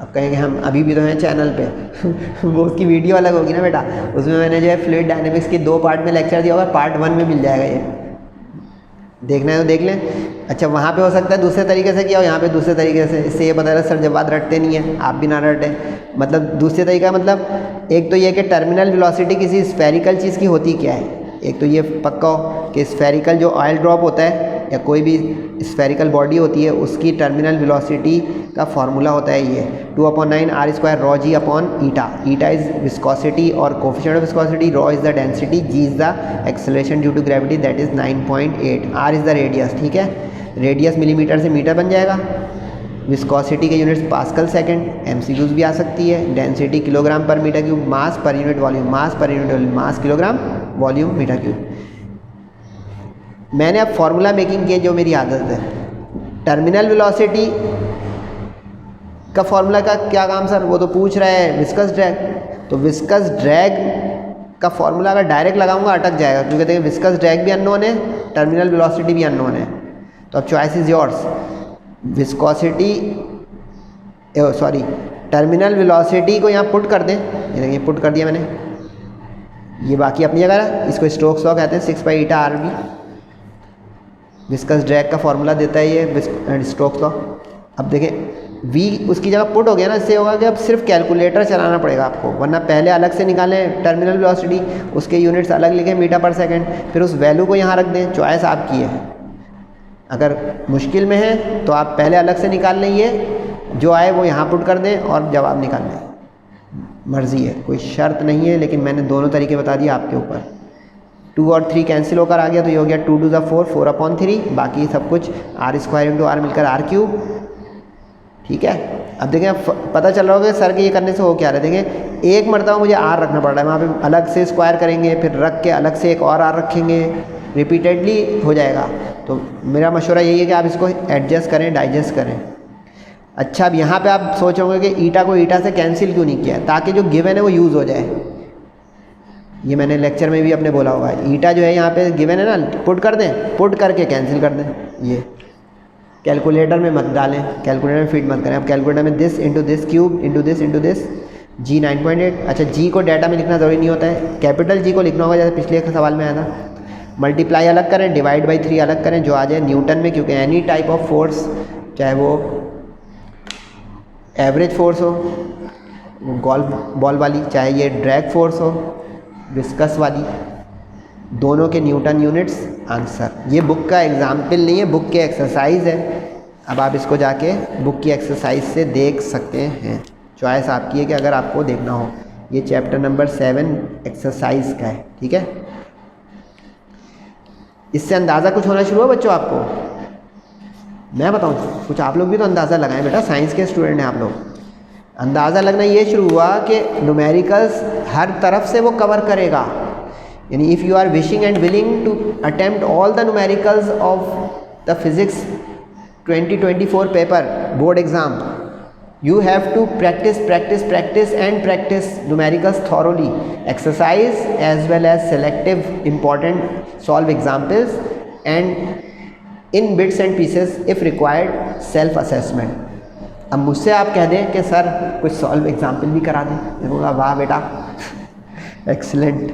अब कहेंगे हम अभी भी तो हैं चैनल पे वो उसकी वीडियो अलग होगी ना बेटा, उसमें मैंने जो है फ्लूइड डायनेमिक्स की 2 पार्ट में लेक्चर दिया होगा, पार्ट 1 में मिल जाएगा, ये देखना है तो देख लें। अच्छा वहाँ पे हो सकता है दूसरे तरीके से किया हो, यहाँ पे दूसरे तरीके से। इससे ये पता है सर जवाब रटते नहीं है, आप भी ना रटें। मतलब दूसरे तरीका मतलब एक तो ये कि टर्मिनल वेलोसिटी किसी स्फेरिकल चीज़ की होती क्या है। एक तो ये पक्का हो कि स्फेरिकल जो ऑयल ड्रॉप होता है या कोई भी स्फेरिकल बॉडी होती है उसकी टर्मिनल वेलोसिटी का फार्मूला होता है ये 2/9 r square rho g upon eta. Eta is viscosity और coefficient of viscosity, rho is the density, g is the acceleration due to gravity that is 9.8, r is the radius. ठीक है, रेडियस मिलीमीटर से मीटर बन जाएगा। विस्कोसिटी के यूनिट्स पास्कल सेकेंड, एमसीक्यूज भी आ सकती है। डेंसिटी किलोग्राम पर मीटर क्यूब, मास पर यूनिट वॉल्यूम, मास पर यूनिट वॉल्यूम, मास किलोग्राम, वॉल्यूम मीटर क्यूब। मैंने अब फार्मूला मेकिंग की जो मेरी आदत है। टर्मिनल वेलोसिटी का फार्मूला का क्या काम सर, वो तो पूछ रहा है विस्कस ड्रैग। तो विस्कस ड्रैग का फार्मूला अगर डायरेक्ट लगाऊंगा अटक जाएगा, क्योंकि देखिए विस्कस ड्रैग भी अननोन है, टर्मिनल वेलोसिटी भी अननोन है। तो अब choice is yours. Viscosity sorry terminal velocity को यहाँ पुट कर दें, ये देखिए पुट कर दिया मैंने, ये बाकी अपनी जगह है। इसको स्टोक्स लॉ कहते हैं, 6/η/RV। विस्कस ड्रैग का फार्मूला देता है ये स्टोक्स लॉ। अब देखें v उसकी जगह पुट हो गया ना, इससे होगा कि अब सिर्फ कैलकुलेटर चलाना पड़ेगा आपको, वरना पहले अलग से निकालें टर्मिनल वेलोसिटी, उसके यूनिट्स अलग लिखें मीटर पर सेकंड, फिर उस वैल्यू को यहाँ रख दें। चॉइस आपकी है। अगर मुश्किल में है तो आप पहले अलग से निकाल लें, ये जो आए वो यहाँ पुट कर दें और जवाब निकाल लें। मर्ज़ी है, कोई शर्त नहीं है, लेकिन मैंने दोनों तरीके बता दिए आपके ऊपर। 2 और 3 कैंसिल होकर आ गया तो ये हो गया 2 2 4, 4/3। बाकी सब कुछ r स्क्वायर इंटू r मिलकर r³। ठीक है, अब देखें पता चल रहा होगा सर के ये करने से हो क्या रहा है। देखें एक मरतबा मुझे r रखना पड़ रहा है, वहाँ पे अलग से स्क्वायर करेंगे, फिर रख के अलग से एक और r रखेंगे, रिपीटेडली हो जाएगा। तो मेरा मशवरा यही है कि आप इसको एडजस्ट करें, डाइजेस्ट करें। अच्छा अब यहाँ पे आप सोच रहे होंगे कि ईटा को ईटा से कैंसिल क्यों नहीं किया, ताकि जो गिवन है वो यूज़ हो जाए। ये मैंने लेक्चर में भी अपने बोला होगा, ईटा जो है यहाँ पे गिवन है ना, पुट कर दें, पुट करके कैंसिल कर दें। ये कैलकुलेटर में मत डालें, कैलकुलेटर में फिट मत करें। अब कैलकुलेटर में this into this cube into this g 9.8। अच्छा जी को डाटा में लिखना ज़रूरी नहीं होता है, कैपिटल जी को लिखना होगा, जैसे पिछले सवाल में आया था। मल्टीप्लाई अलग करें, डिवाइड बाई 3 अलग करें, जो आ जाए न्यूटन में, क्योंकि एनी टाइप ऑफ फोर्स, चाहे वो एवरेज फोर्स हो वो गोल्फ बॉल वाली, चाहे ये ड्रैग फोर्स हो विस्कस वाली, दोनों के न्यूटन यूनिट्स आंसर। ये बुक का एग्जाम्पल नहीं है, बुक के एक्सरसाइज है। अब आप इसको जाके बुक की एक्सरसाइज से देख सकते हैं। चॉइस आपकी है कि अगर आपको देखना हो। ये चैप्टर नंबर 7 एक्सरसाइज का है। ठीक है, इससे अंदाज़ा कुछ होना शुरू हो बच्चों आपको? मैं बताऊं कुछ, आप लोग भी तो अंदाज़ा लगाएं बेटा, साइंस के स्टूडेंट हैं आप लोग। अंदाज़ा लगना ये शुरू हुआ कि न्यूमेरिकल्स हर तरफ से वो कवर करेगा। यानी if you are wishing and willing to attempt all the numericals of the physics 2024 paper board exam, you have to practice numericals thoroughly, exercise as well as selective important solve examples, and in bits and pieces if required self assessment। अब मुझसे आप कह दें कि सर कुछ सॉल्व एग्जाम्पल भी करा दें, मैं बोलूँगा वाह बेटा एक्सीलेंट।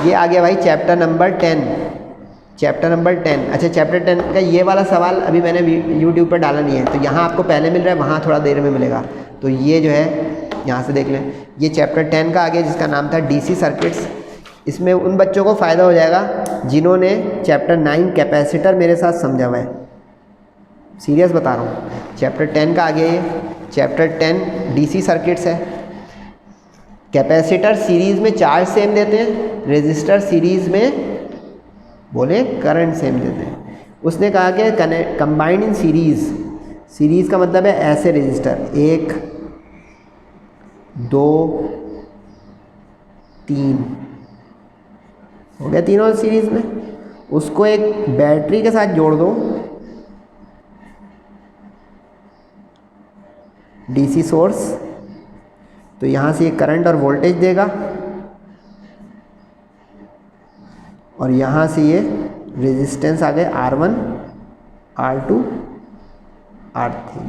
ये आ गया भाई चैप्टर नंबर 10। अच्छा चैप्टर 10 का ये वाला सवाल अभी मैंने यूट्यूब पर डाला नहीं है, तो यहाँ आपको पहले मिल रहा है, वहाँ थोड़ा देर में मिलेगा। तो ये जो है यहाँ से देख लें, ये चैप्टर 10 का आगे जिसका नाम था डीसी सर्किट्स। इसमें उन बच्चों को फ़ायदा हो जाएगा जिन्होंने चैप्टर 9 कैपेसिटर मेरे साथ समझा हुआ है, सीरियस बता रहा हूँ। चैप्टर 10 का आगे ये चैप्टर 10 डीसी सर्किट्स है। कैपेसिटर सीरीज़ में चार्ज सेम देते हैं, रेजिस्टर सीरीज़ में बोले करंट सेम देते हैं। उसने कहा कि कंबाइंड इन सीरीज़ का मतलब है ऐसे रेजिस्टर 1 2 3 हो गया, तीनों सीरीज़ में, उसको एक बैटरी के साथ जोड़ दो, डीसी सोर्स, तो यहाँ से ये करंट और वोल्टेज देगा, और यहाँ से ये रेजिस्टेंस आ गए R1 R2 R3।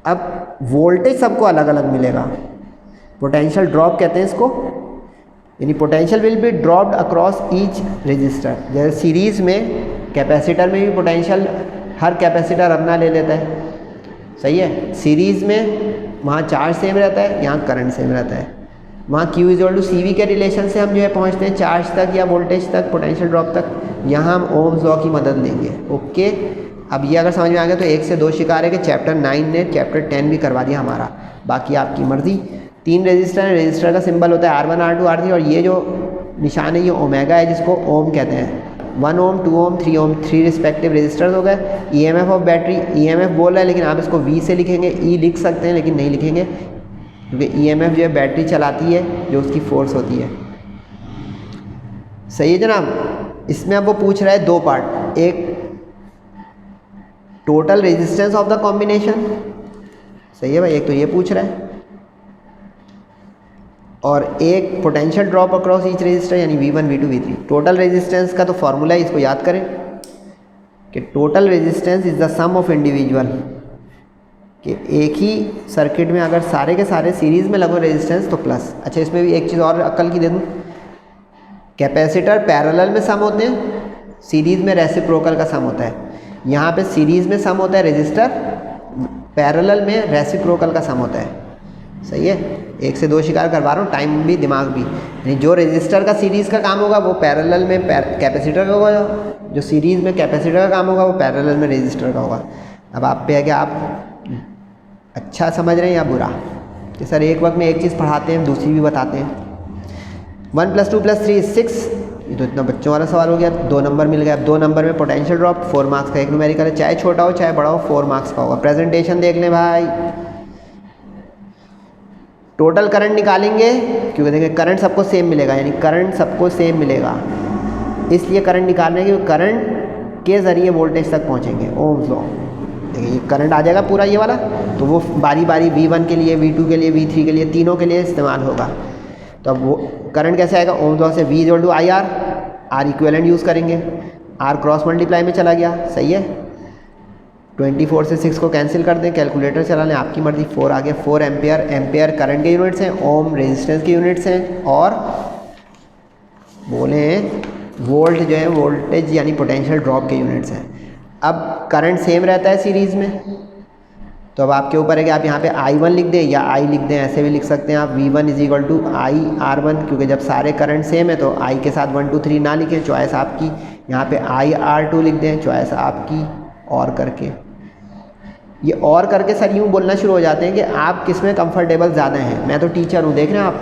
अब वोल्टेज सबको अलग अलग मिलेगा, पोटेंशियल ड्रॉप कहते हैं इसको, यानी potential will be dropped across each resistor. जैसे सीरीज़ में कैपेसिटर में भी पोटेंशियल हर कैपेसिटर अपना ले लेता है, सही है। सीरीज़ में वहाँ चार्ज सेम रहता है, यहाँ करंट सेम रहता है। वहाँ Q = CV के रिलेशन से हम जो है पहुँचते हैं चार्ज तक या वोल्टेज तक, पोटेंशियल ड्रॉप तक। यहाँ हम ओम्स लॉ की मदद लेंगे। ओके, अब ये अगर समझ में आ गया तो 1 से 2 शिकार है कि चैप्टर 9 ने चैप्टर 10 भी करवा दिया हमारा, बाकी आपकी मर्ज़ी। 3 रेजिस्टर है, रेजिस्टर का सिंबल होता है R1 R2 R3, और ये जो निशान है ये ओमेगा है, जिसको ओम कहते हैं। 1 ओम 2 ओम 3 ओम 3 रिस्पेक्टिव रेजिस्टर्स हो गए। EMF ऑफ बैटरी, EMF बोल रहा है लेकिन आप इसको V से लिखेंगे, E लिख सकते हैं लेकिन नहीं लिखेंगे, क्योंकि EMF जो है बैटरी चलाती है, जो उसकी फोर्स होती है। सही है जनाब। इसमें अब वो पूछ रहा है 2 पार्ट, एक total resistance of the combination, सही है भाई, एक तो ये पूछ रहा है, और एक potential drop across each resistor, यानी V1 V2 V3। Total resistance का तो फॉर्मूला है, इसको याद करें कि total resistance is the sum of individual, कि एक ही सर्किट में अगर सारे के सारे सीरीज़ में लगो रेजिस्टेंस तो प्लस। अच्छा, इसमें भी एक चीज़ और अक्ल की दे दूँ, कैपेसिटर पैरेलल में सम होते हैं, सीरीज़ में रेसिप्रोकल का सम होता है। यहाँ पे सीरीज़ में सम होता है रेजिस्टर, पैरेलल में रेसिप्रोकल का सम होता है, सही है। 1 से 2 शिकार करवा रहा हूँ, टाइम भी दिमाग भी। यानी जो रेजिस्टर का सीरीज़ का काम होगा वो पैरेलल में कैपेसिटर का होगा, जो सीरीज़ में कैपेसिटर का काम होगा वो पैरेलल में रेजिस्टर का होगा। अब आप पे है कि आप अच्छा समझ रहे हैं या बुरा, कि सर एक वक्त में एक चीज़ पढ़ाते हैं दूसरी भी बताते हैं। 1 + 2 + 3 = 6, ये तो इतना बच्चों वाला सवाल हो गया। 2 नंबर मिल गया। अब 2 नंबर में पोटेंशियल ड्रॉप 4 मार्क्स का एक न्यूमेरिकल है, चाहे छोटा हो चाहे बड़ा हो 4 मार्क्स का होगा। प्रेजेंटेशन देख लें भाई। टोटल करंट निकालेंगे, क्योंकि देखिए करंट सबको सेम मिलेगा, यानी करंट सबको सेम मिलेगा, इसलिए करंट निकालने के करंट के ज़रिए वोल्टेज तक पहुँचेंगे, ओम्स लॉ। देखिए ये करंट आ जाएगा पूरा ये वाला, तो वो बारी बारी V1 के लिए, V2 के लिए, V3 के लिए, तीनों के लिए इस्तेमाल होगा। तो अब वो करंट कैसे आएगा, ओम्स लॉ से V = IR, R equivalent use करेंगे, R क्रॉस मल्टीप्लाई में चला गया, सही है। 24 से 6 को कैंसिल कर दें, कैलकुलेटर चला लें, आपकी मर्ज़ी। 4 आ गया। 4 एम्पेयर, एम्पेयर करंट के यूनिट्स हैं, ओम रेजिस्टेंस के यूनिट्स हैं, और बोले वोल्ट जो है वोल्टेज यानी पोटेंशियल ड्रॉप के यूनिट्स हैं। अब करंट सेम रहता है सीरीज़ में, तो अब आपके ऊपर है कि आप यहाँ पे I1 लिख दें या I लिख दें, ऐसे भी लिख सकते हैं आप। V1 = IR1, क्योंकि जब सारे करंट सेम है तो I के साथ 1 2 3 ना लिखें, चॉइस आपकी। यहाँ पे IR2 लिख दें, चॉइस आपकी। और करके ये और करके सर यूँ बोलना शुरू हो जाते हैं कि आप किस में कंफर्टेबल ज़्यादा हैं। मैं तो टीचर हूँ, देख रहे हैं आप,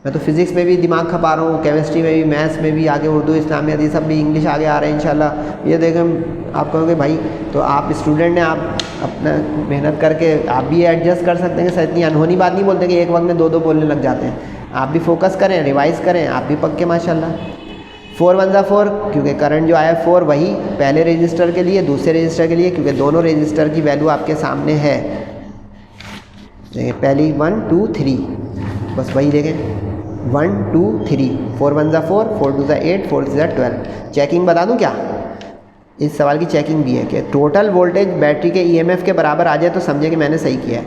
मैं तो फिज़िक्स में भी दिमाग खपा रहा हूँ, केमिस्ट्री में भी, मैथ्स में भी, आगे उर्दू इस्लामी हदीस सब भी, इंग्लिश आगे आ रहे हैं इंशाल्लाह। ये देखें आप कहोगे भाई तो आप स्टूडेंट हैं, आप अपना मेहनत करके आप भी एडजस्ट कर सकते हैं। सर इतनी अनहोनी बात नहीं बोलते कि एक वक्त में 2-2 बोलने लग जाते हैं। आप भी फोकस करें, रिवाइज़ करें, आप भी पक्के माशाल्लाह। 4 1 जा 4, क्योंकि करंट जो आया 4 वही पहले रजिस्टर के लिए, दूसरे रजिस्टर के लिए, क्योंकि दोनों रजिस्टर की वैल्यू आपके सामने है। देखिए पहली 1 2 3, बस वही देखें 1 2 3, 4 1 जा 4, 4 2 जा 8, 4 3 जा 12। चेकिंग बता दूं क्या, इस सवाल की चेकिंग भी है कि टोटल वोल्टेज बैटरी के ईएमएफ के बराबर आ जाए तो समझे कि मैंने सही किया है।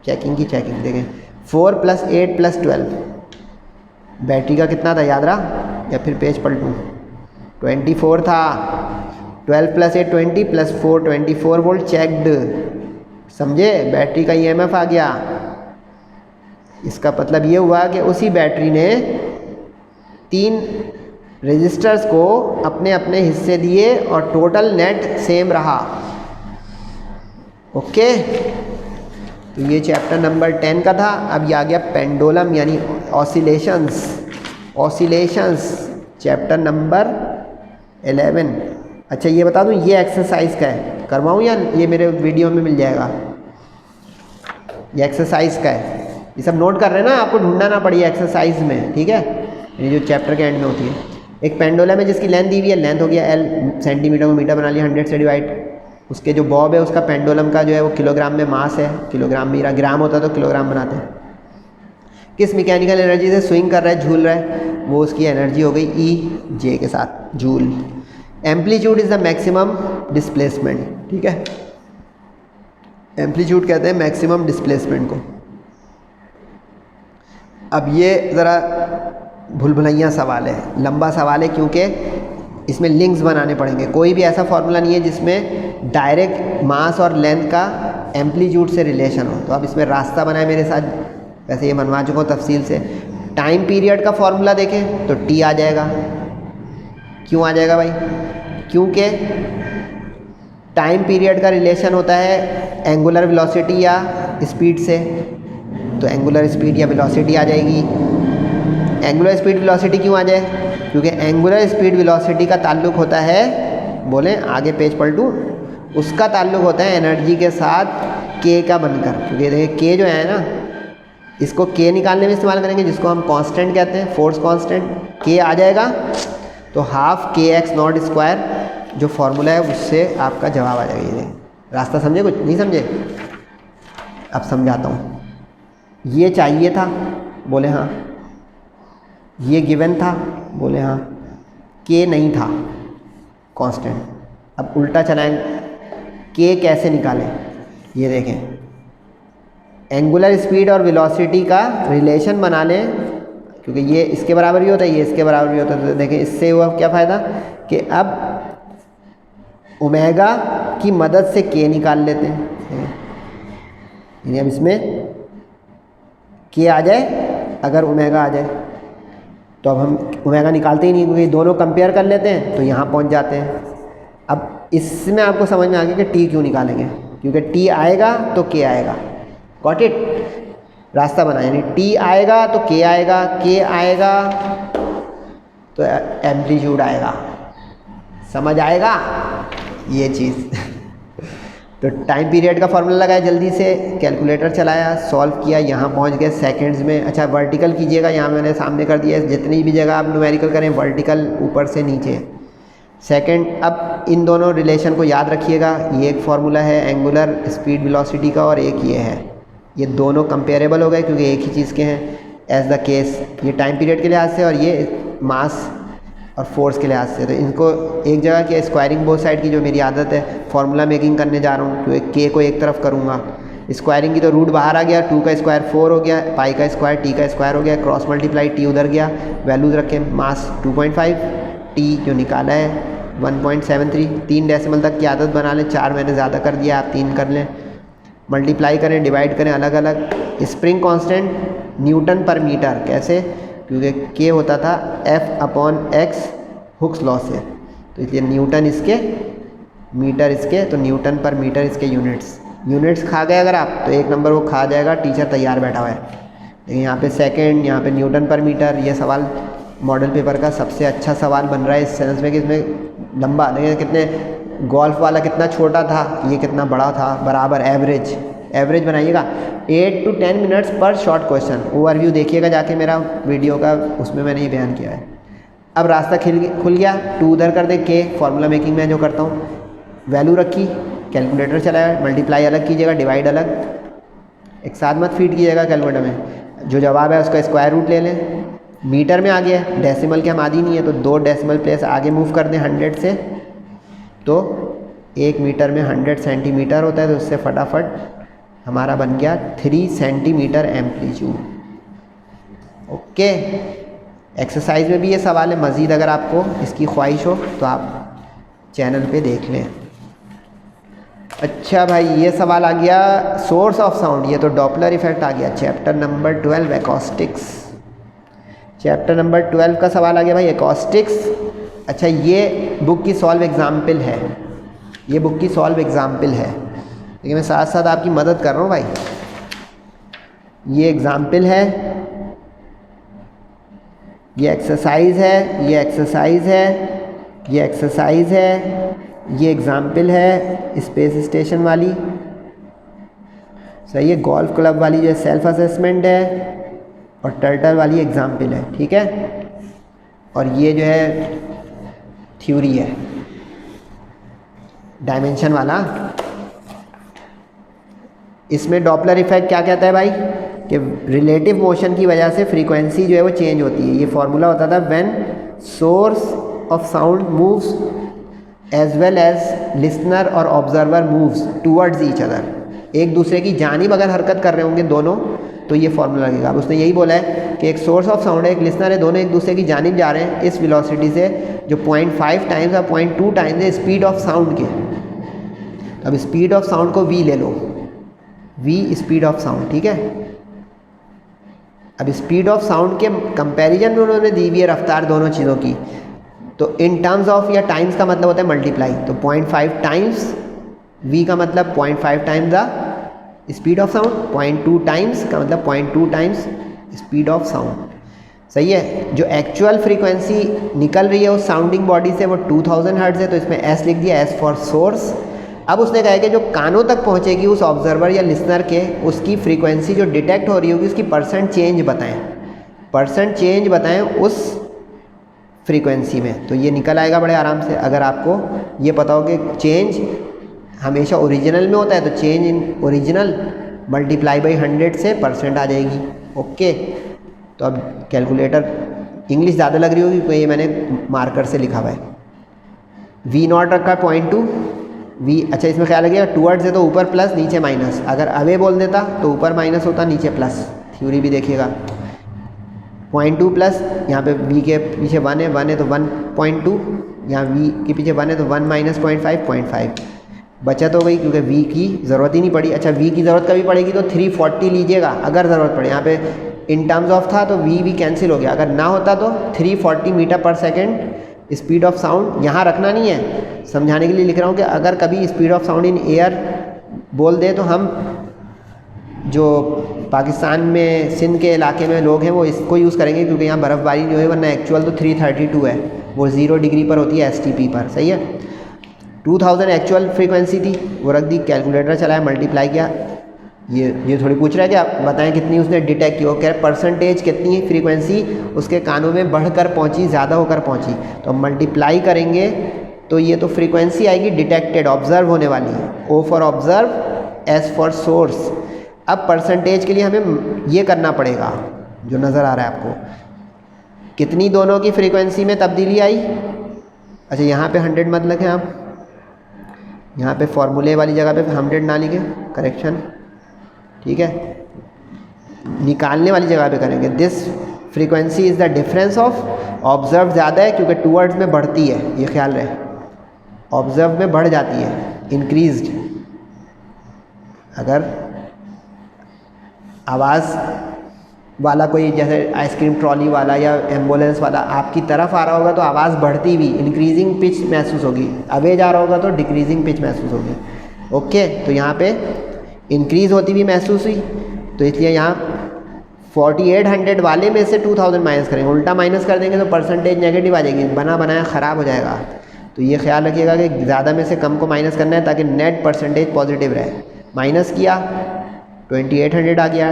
चेकिंग की चेकिंग देखें 4 + 8 + 12, बैटरी का कितना था याद रहा या फिर पेज पलटूँ? 24 था। 12 + 8 20 + 4 24 वोल्ट चेक्ड, समझे? बैटरी का ईएमएफ आ गया। इसका मतलब ये हुआ कि उसी बैटरी ने 3 रजिस्टर्स को अपने अपने हिस्से दिए और टोटल नेट सेम रहा। ओके, तो ये चैप्टर नंबर 10 का था। अब ये आ गया पेंडुलम यानी ऑसिलेशंस। Oscillations chapter number 11। अच्छा ये बता दूं ये एक्सरसाइज का है, करवाऊँ या ये मेरे वीडियो में मिल जाएगा? ये एक्सरसाइज का है, ये सब नोट कर रहे हैं ना, आपको ढूंढना ना पड़े एक्सरसाइज में, ठीक है? ये जो चैप्टर के एंड में होती है। एक पेंडुलम है जिसकी लेंथ दी हुई है, लेंथ हो गया L, सेंटीमीटर को मीटर बना लिया, 100 से डिवाइड। उसके जो बॉब है उसका पेंडुलम का जो है वो किलोग्राम में मास है, किलोग्राम मेरा ग्राम होता तो किलोग्राम बनाते हैं। किस मैकेनिकल एनर्जी से स्विंग कर रहा है, झूल रहा है, वो उसकी एनर्जी हो गई E/J के साथ, joule. Amplitude is the maximum displacement, ठीक है? एम्पलीट्यूड कहते हैं मैक्सिमम डिस्प्लेसमेंट को। अब ये ज़रा भूल-भुलैया सवाल है, लंबा सवाल है, क्योंकि इसमें लिंक्स बनाने पड़ेंगे। कोई भी ऐसा फॉर्मूला नहीं है जिसमें डायरेक्ट मास और लेंथ का एम्पलीट्यूड से रिलेशन हो। तो अब इसमें रास्ता बनाए मेरे साथ, वैसे ये बनवा चुका हूँ तफसील से। टाइम पीरियड का फॉर्मूला देखें तो T आ जाएगा। क्यों आ जाएगा भाई? क्योंकि टाइम पीरियड का रिलेशन होता है एंगुलर वेलोसिटी या स्पीड से, तो एंगुलर स्पीड या वेलोसिटी आ जाएगी। एंगुलर स्पीड वेलोसिटी क्यों आ जाए? क्योंकि एंगुलर स्पीड वेलोसिटी का ताल्लुक होता है, बोलें आगे पेज पलटूँ, उसका ताल्लुक होता है एनर्जी के साथ K का बनकर। क्योंकि देखिए K जो है ना, इसको K निकालने में इस्तेमाल करेंगे, जिसको हम कांस्टेंट कहते हैं, फोर्स कांस्टेंट। K आ जाएगा तो ½ kx² जो फॉर्मूला है उससे आपका जवाब आ जाएगा। ये रास्ता समझे? कुछ नहीं समझे? अब समझाता हूँ। ये चाहिए था, बोले हाँ। ये गिवन था, बोले हाँ। K नहीं था कांस्टेंट। अब उल्टा चलाएं, K कैसे निकालें? ये देखें, एंगुलर स्पीड और वेलोसिटी का रिलेशन बना लें, क्योंकि ये इसके बराबर भी होता है, ये इसके बराबर भी होता है। तो देखें इससे हुआ क्या फ़ायदा कि अब ओमेगा की मदद से K निकाल लेते हैं। यानी अब इसमें K आ जाए, अगर ओमेगा आ जाए तो अब हम ओमेगा निकालते ही नहीं, क्योंकि दोनों कंपेयर कर लेते हैं तो यहाँ पहुँच जाते हैं। अब इसमें आपको समझ में आ गया कि T क्यों निकालेंगे, क्योंकि T आएगा तो K आएगा। Got it? रास्ता बना, यानी T आएगा तो K आएगा, K आएगा तो एम्पलीट्यूड आएगा। समझ आएगा ये चीज़? तो टाइम पीरियड का फॉर्मूला लगाया, जल्दी से कैलकुलेटर चलाया, सॉल्व किया, यहाँ पहुँच गए सेकंड्स में। अच्छा वर्टिकल कीजिएगा, यहाँ मैंने सामने कर दिया है, जितनी भी जगह आप न्यूमेरिकल करें वर्टिकल ऊपर से नीचे सेकंड। अब इन दोनों रिलेशन को याद रखिएगा, ये एक फार्मूला है एंगुलर स्पीड वेलोसिटी का और एक ये है। ये दोनों कंपेरेबल हो गए क्योंकि एक ही चीज़ के हैं। एज द केस ये टाइम पीरियड के लिहाज से और ये मास और फोर्स के लिहाज से। तो इनको एक जगह की स्क्वायरिंग बोथ साइड की जो मेरी आदत है, फार्मूला मेकिंग करने जा रहा हूँ, तो K को एक तरफ करूँगा। स्क्वायरिंग की तो रूट बाहर आ गया, 2 का स्क्वायर 4 हो गया, पाई का स्क्वायर T का स्क्वायर हो गया, क्रॉस मल्टीप्लाई T उधर गया, वैल्यूज रखें, मास 2.5, T जो निकाला है 1.73, 3 डेसिमल तक की आदत बना लें, 4 मैंने ज़्यादा कर दिया, आप 3 कर लें, मल्टीप्लाई करें, डिवाइड करें अलग अलग। स्प्रिंग कांस्टेंट न्यूटन पर मीटर, कैसे? क्योंकि K होता था F/x हुक्स लॉ से, तो इसलिए न्यूटन इसके, मीटर इसके, तो न्यूटन पर मीटर इसके यूनिट्स। यूनिट्स खा गए अगर आप तो 1 नंबर वो खा जाएगा, टीचर तैयार बैठा हुआ है। लेकिन यहाँ पे सेकंड, यहाँ पे न्यूटन पर मीटर, ये सवाल मॉडल पेपर का सबसे अच्छा सवाल बन रहा है इस सेंस में कि इसमें लंबा, लेकिन कितने गोल्फ वाला कितना छोटा था, ये कितना बड़ा था, बराबर एवरेज। एवरेज बनाइएगा 8 to 10 मिनट्स पर शॉर्ट क्वेश्चन। ओवरव्यू देखिएगा जाके मेरा वीडियो का, उसमें मैंने ये बयान किया है। अब रास्ता खुल गया, 2 उधर कर दे, के फॉर्मूला मेकिंग में जो करता हूँ, वैल्यू रखी, कैलकुलेटर चलाया, मल्टीप्लाई अलग कीजिएगा, डिवाइड अलग, एक साथ मत फीड कीजिएगा कैलकुलेटर में। जो जवाब है उसका स्क्वायर रूट ले लें। मीटर में आ गया, डेसिमल के हम आदी नहीं है तो 2 डेसिमल प्लेस आगे मूव कर दें 100 से, तो 1 मीटर में 100 सेंटीमीटर होता है, तो उससे फटाफट हमारा बन गया 3 सेंटीमीटर एम्पलीट्यूड। ओके, एक्सरसाइज में भी ये सवाल है। मज़ीद अगर आपको इसकी ख्वाहिश हो तो आप चैनल पे देख लें। अच्छा भाई, ये सवाल आ गया सोर्स ऑफ साउंड, ये तो डॉपलर इफेक्ट आ गया। Chapter number 12 acoustics, chapter number 12 का सवाल आ गया भाई, एकॉस्टिक्स। अच्छा, ये बुक की सॉल्व एग्जाम्पल है, ये बुक की सॉल्व एग्जाम्पल है, लेकिन मैं साथ साथ आपकी मदद कर रहा हूँ भाई। ये एग्जाम्पल है, ये एक्सरसाइज है, ये एक्सरसाइज है, ये एक्सरसाइज है, ये एग्जाम्पल है स्पेस स्टेशन वाली, सही है। गोल्फ क्लब वाली जो सेल्फ असेसमेंट है, और टर्टल वाली एग्जाम्पल है, ठीक है। और ये जो है थ्योरी है डायमेंशन वाला। इसमें डॉपलर इफेक्ट क्या कहता है भाई कि रिलेटिव मोशन की वजह से फ्रीक्वेंसी जो है वो चेंज होती है। ये फॉर्मूला होता था when source of sound moves as well as listener और observer moves towards each other. एक दूसरे की जानिब अगर हरकत कर रहे होंगे दोनों, तो ये फॉर्मूला लगेगा। अब उसने यही बोला है कि एक सोर्स ऑफ साउंड है, एक लिसनर है, दोनों एक दूसरे की जानिब जा रहे हैं इस वेलोसिटी से जो 0.5 टाइम्स और 0.2 टाइम्स है स्पीड ऑफ साउंड के। अब स्पीड ऑफ साउंड को v ले लो, v स्पीड ऑफ साउंड, ठीक है। अब स्पीड ऑफ साउंड के कंपैरिजन में उन्होंने दी हुई है रफ्तार दोनों चीज़ों की, तो इन टर्म्स ऑफ या टाइम्स का मतलब होता है मल्टीप्लाई, तो 0.5 टाइम्स v का मतलब 0.5 times the speed of sound, 0.2 times का मतलब 0.2 टाइम्स स्पीड ऑफ साउंड, सही है। जो एक्चुअल फ्रीक्वेंसी निकल रही है उस साउंडिंग बॉडी से वो 2000 हर्ट्ज है, तो इसमें s लिख दिया, s फॉर सोर्स। अब उसने कहा है कि जो कानों तक पहुंचेगी उस ऑब्जर्वर या लिसनर के, उसकी फ्रीक्वेंसी जो डिटेक्ट हो रही होगी उसकी परसेंट चेंज बताएं, परसेंट चेंज बताएं उस फ्रीक्वेंसी में। तो ये निकल आएगा बड़े आराम से। अगर आपको ये पता हो कि चेंज हमेशा ओरिजिनल में होता है, तो change in original multiply by 100 से परसेंट आ जाएगी। ओके, तो अब कैलकुलेटर इंग्लिश ज़्यादा लग रही होगी क्योंकि ये मैंने मार्कर से लिखा हुआ है। v0 रखा है 0.2 v। अच्छा, इसमें क्या लगेगा, टूवर्ड्स है तो ऊपर प्लस नीचे माइनस, अगर अवे बोल देता तो ऊपर माइनस होता नीचे प्लस। थ्योरी भी देखिएगा, 0.2 प्लस, यहाँ पे v के पीछे 1 है तो 1.2, यहाँ v के पीछे 1 है तो 1 माइनस 0.5 बचत हो गई क्योंकि v की ज़रूरत ही नहीं पड़ी। अच्छा, v की ज़रूरत कभी पड़ेगी तो 340 लीजिएगा अगर ज़रूरत पड़े। यहाँ पे इन टर्म्स ऑफ था तो v कैंसिल हो गया, अगर ना होता तो 340 मीटर पर सेकेंड स्पीड ऑफ साउंड। यहाँ रखना नहीं है, समझाने के लिए लिख रहा हूँ कि अगर कभी speed of sound in air बोल दे तो हम जो पाकिस्तान में सिंध के इलाके में लोग हैं वो इसको यूज़ करेंगे क्योंकि यहाँ बर्फ़बारी नहीं हुई, वरना एक्चुअल तो 332 है, वो 0 डिग्री पर होती है STP पर, सही है। 2000 एक्चुअल फ्रीक्वेंसी थी, वो रख दी, कैलकुलेटर चलाया, मल्टीप्लाई किया। ये थोड़ी पूछ रहा है कि आप बताएं कितनी उसने डिटेक्ट की, वो कह रहे परसेंटेज कितनी फ्रीक्वेंसी उसके कानों में बढ़कर पहुंची, ज़्यादा होकर पहुंची, तो मल्टीप्लाई करेंगे तो ये तो फ्रीक्वेंसी आएगी डिटेक्टेड, ऑब्जर्व होने वाली है। O for observe, S for source. अब परसेंटेज के लिए हमें ये करना पड़ेगा जो नज़र आ रहा है आपको, कितनी दोनों की फ्रीक्वेंसी में तब्दीली आई। अच्छा, यहाँ पे 100 मत लिखें आप, यहाँ पे फॉर्मूले वाली जगह पे 100 ना लिखें, करेक्शन, ठीक है। निकालने वाली जगह पे करेंगे, this frequency is the difference of observe ज़्यादा है क्योंकि टूवर्ड्स में बढ़ती है, ये ख्याल रहे, ऑब्जर्व में बढ़ जाती है, इंक्रीज्ड। अगर आवाज़ वाला कोई जैसे आइसक्रीम ट्रॉली वाला या एम्बुलेंस वाला आपकी तरफ आ रहा होगा तो आवाज़ बढ़ती हुई इंक्रीजिंग पिच महसूस होगी, अवे जा रहा होगा तो डिक्रीजिंग पिच महसूस होगी। ओके, तो यहाँ पे इंक्रीज़ होती हुई महसूस हुई, तो इसलिए यहाँ 4800 वाले में से 2000 माइनस करेंगे, उल्टा माइनस कर देंगे तो परसेंटेज नेगेटिव आ जाएगी, बना बनाया ख़राब हो जाएगा। तो ये ख्याल रखिएगा कि ज़्यादा में से कम को माइनस करना है ताकि नेट परसेंटेज पॉजिटिव रहे। माइनस किया 2800 आ गया।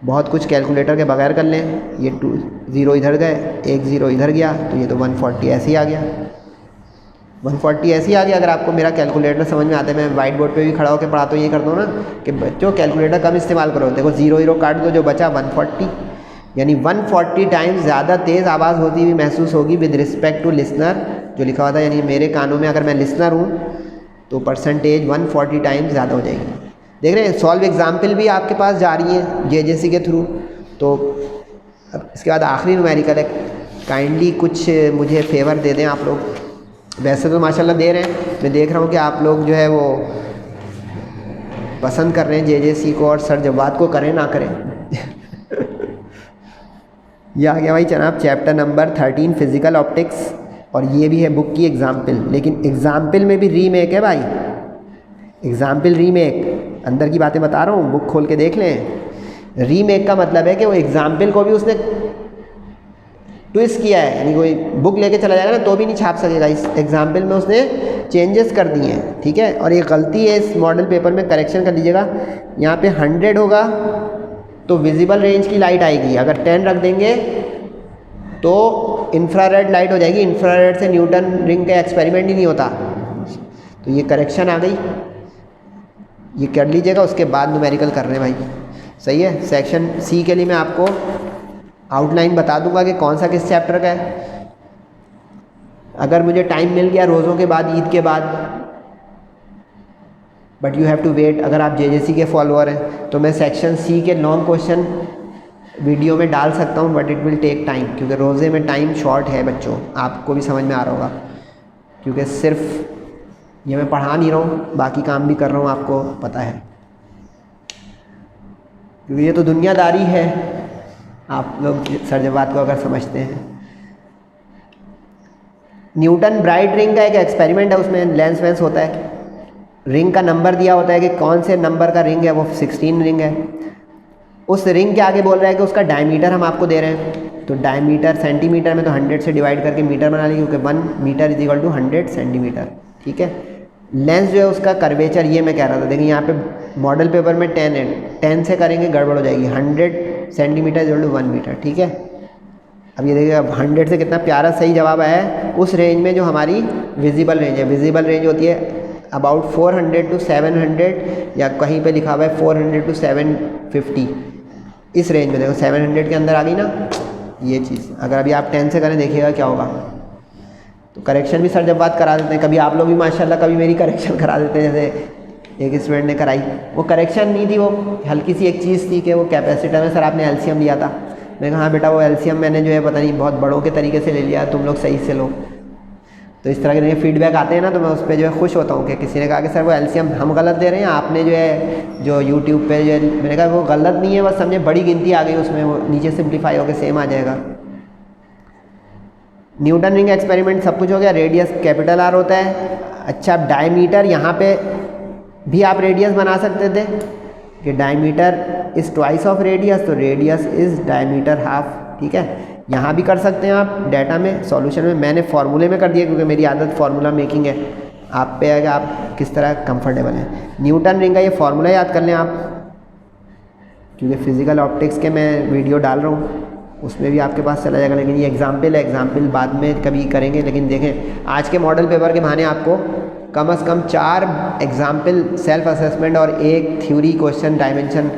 बहुत कुछ कैलकुलेटर के बगैर कर लें, ये 2 0 इधर गए, 1 0 इधर गया, तो ये तो 140 ऐसे ही आ गया। 140 ऐसे ही आ गया। अगर आपको मेरा कैलकुलेटर समझ में आता है, मैं वाइट बोर्ड पे भी खड़ा होकर पढ़ाता हूँ, ये करता हूँ ना कि बच्चों कैलकुलेटर कम इस्तेमाल करो। देखो 0 0 काट दो, जो बचा 140, यानी 140 टाइम्स ज़्यादा तेज़ आवाज़ होती हुई महसूस होगी विद रिस्पेक्ट टू लिसनर, जो लिखा हुआ था। यानी मेरे कानों में अगर मैं लिसनर हूँ तो परसेंटेज 140 टाइम्स ज़्यादा हो जाएगी। देख रहे हैं, सॉल्व एग्जाम्पल भी आपके पास जा रही है जेजेसी के थ्रू। तो अब इसके बाद आखिरी न्यूमेरिकल है, काइंडली कुछ मुझे फेवर दे दें आप लोग। वैसे तो माशाल्लाह दे रहे हैं, मैं देख रहा हूँ कि आप लोग जो है वो पसंद कर रहे हैं जेजेसी को, और सर जवाब को करें ना करें। ये आ गया भाई जनाब चैप्टर नंबर 13 फिज़िकल ऑप्टिक्स, और ये भी है बुक की एग्ज़ाम्पल। लेकिन एग्ज़ाम्पल में भी रीमेक है भाई, एग्ज़ाम्पल रीमेक, अंदर की बातें बता रहा हूँ, बुक खोल के देख लें। रीमेक का मतलब है कि वो एग्ज़ाम्पल को भी उसने ट्विस्ट किया है, यानी कोई बुक लेके चला जाएगा ना तो भी नहीं छाप सकेगा, इस एग्ज़ाम्पल में उसने चेंजेस कर दिए हैं, ठीक है। और ये गलती है, इस मॉडल पेपर में करेक्शन कर लीजिएगा। यहाँ पे 100 होगा तो विजिबल रेंज की लाइट आएगी, अगर 10 रख देंगे तो इंफ्रारेड लाइट हो जाएगी। इंफ्रारेड से न्यूटन रिंग का एक्सपेरिमेंट ही नहीं होता। तो ये करेक्शन आ गई, ये कर लीजिएगा। उसके बाद न्यूमेरिकल कर रहे हैं भाई, सही है। सेक्शन सी के लिए मैं आपको आउटलाइन बता दूंगा कि कौन सा किस चैप्टर का है। अगर मुझे टाइम मिल गया रोज़ों के बाद, ईद के बाद, but you have to wait. अगर आप जेजेसी के फॉलोअर हैं तो मैं सेक्शन सी के लॉन्ग क्वेश्चन वीडियो में डाल सकता हूँ, but it will take time, क्योंकि रोज़े में टाइम शॉर्ट है बच्चों, आपको भी समझ में आ रहा होगा। क्योंकि सिर्फ ये मैं पढ़ा नहीं रहा हूँ, बाकी काम भी कर रहा हूँ, आपको पता है, क्योंकि ये तो दुनियादारी है। आप लोग सरजवाद को अगर समझते हैं। न्यूटन ब्राइट रिंग का एक एक्सपेरिमेंट है, उसमें लेंस वेंस होता है, रिंग का नंबर दिया होता है कि कौन से नंबर का रिंग है, वो 16 रिंग है। उस रिंग के आगे बोल रहा है कि उसका डायमीटर हम आपको दे रहे हैं, तो डायमीटर सेंटीमीटर में तो 100 से डिवाइड करके मीटर बना लीजिए, क्योंकि 1 metre is equal to 100 centimetre, ठीक है। लेंस जो है उसका कर्वेचर, ये मैं कह रहा था, देखिए यहाँ पे मॉडल पेपर में 10 है, 10 से करेंगे गड़बड़ हो जाएगी। 100 centimetre is equal to 1 metre, ठीक है। अब ये देखिए, अब 100 से कितना प्यारा सही जवाब आया है। उस रेंज में जो हमारी विजिबल रेंज है, विजिबल रेंज होती है अबाउट 400 टू 700, या कहीं पे लिखा हुआ है 400 टू 750, इस रेंज में। देखो 700 के अंदर आ गई ना ये चीज़। अगर अभी आप 10 से करें, देखिएगा क्या होगा। तो करेक्शन भी सर जब बात करा देते हैं, कभी आप लोग भी माशाल्लाह कभी मेरी करेक्शन करा देते हैं। जैसे एक स्टूडेंट ने कराई, वो करेक्शन नहीं थी, वो हल्की सी एक चीज़ थी कि वो कैपेसिटर में सर आपने एलसीएम लिया था। मैंने कहा हाँ बेटा, वो एलसीएम मैंने जो है पता नहीं बहुत बड़ों के तरीके से ले लिया, तुम लोग सही से लो। तो इस तरह के फीडबैक आते हैं ना, तो मैं उस पर जो है खुश होता हूँ कि किसी ने कहा कि सर वो एलसीएम हम गलत दे रहे हैं, आपने जो है जो यूट्यूब पे जो है, मैंने कहा वो गलत नहीं है, बस समझे बड़ी गिनती आ गई उसमें, वो नीचे सिंप्लीफाई होकर सेम आ जाएगा। न्यूटन रिंग एक्सपेरिमेंट सब कुछ हो गया। रेडियस कैपिटल आर होता है। अच्छा, डायमीटर, यहाँ पे भी आप रेडियस बना सकते थे कि diameter is twice of radius, तो रेडियस इज़ डायमीटर हाफ, ठीक है। यहाँ भी कर सकते हैं आप डाटा में, सॉल्यूशन में। मैंने फार्मूले में कर दिया क्योंकि मेरी आदत फार्मूला मेकिंग है। आप पे है कि आप किस तरह कंफर्टेबल हैं। न्यूटन रिंग का ये फार्मूला याद कर लें आप, क्योंकि फिज़िकल ऑप्टिक्स के मैं वीडियो डाल रहा हूँ, उसमें भी आपके पास चला जाएगा। लेकिन ये एग्जाम्पल है, एग्जाम्पल बाद में कभी करेंगे। लेकिन देखें, आज के मॉडल पेपर के बहाने आपको कम से कम 4 एग्जाम्पल सेल्फ असेसमेंट और 1 थ्योरी क्वेश्चन डायमेंशन,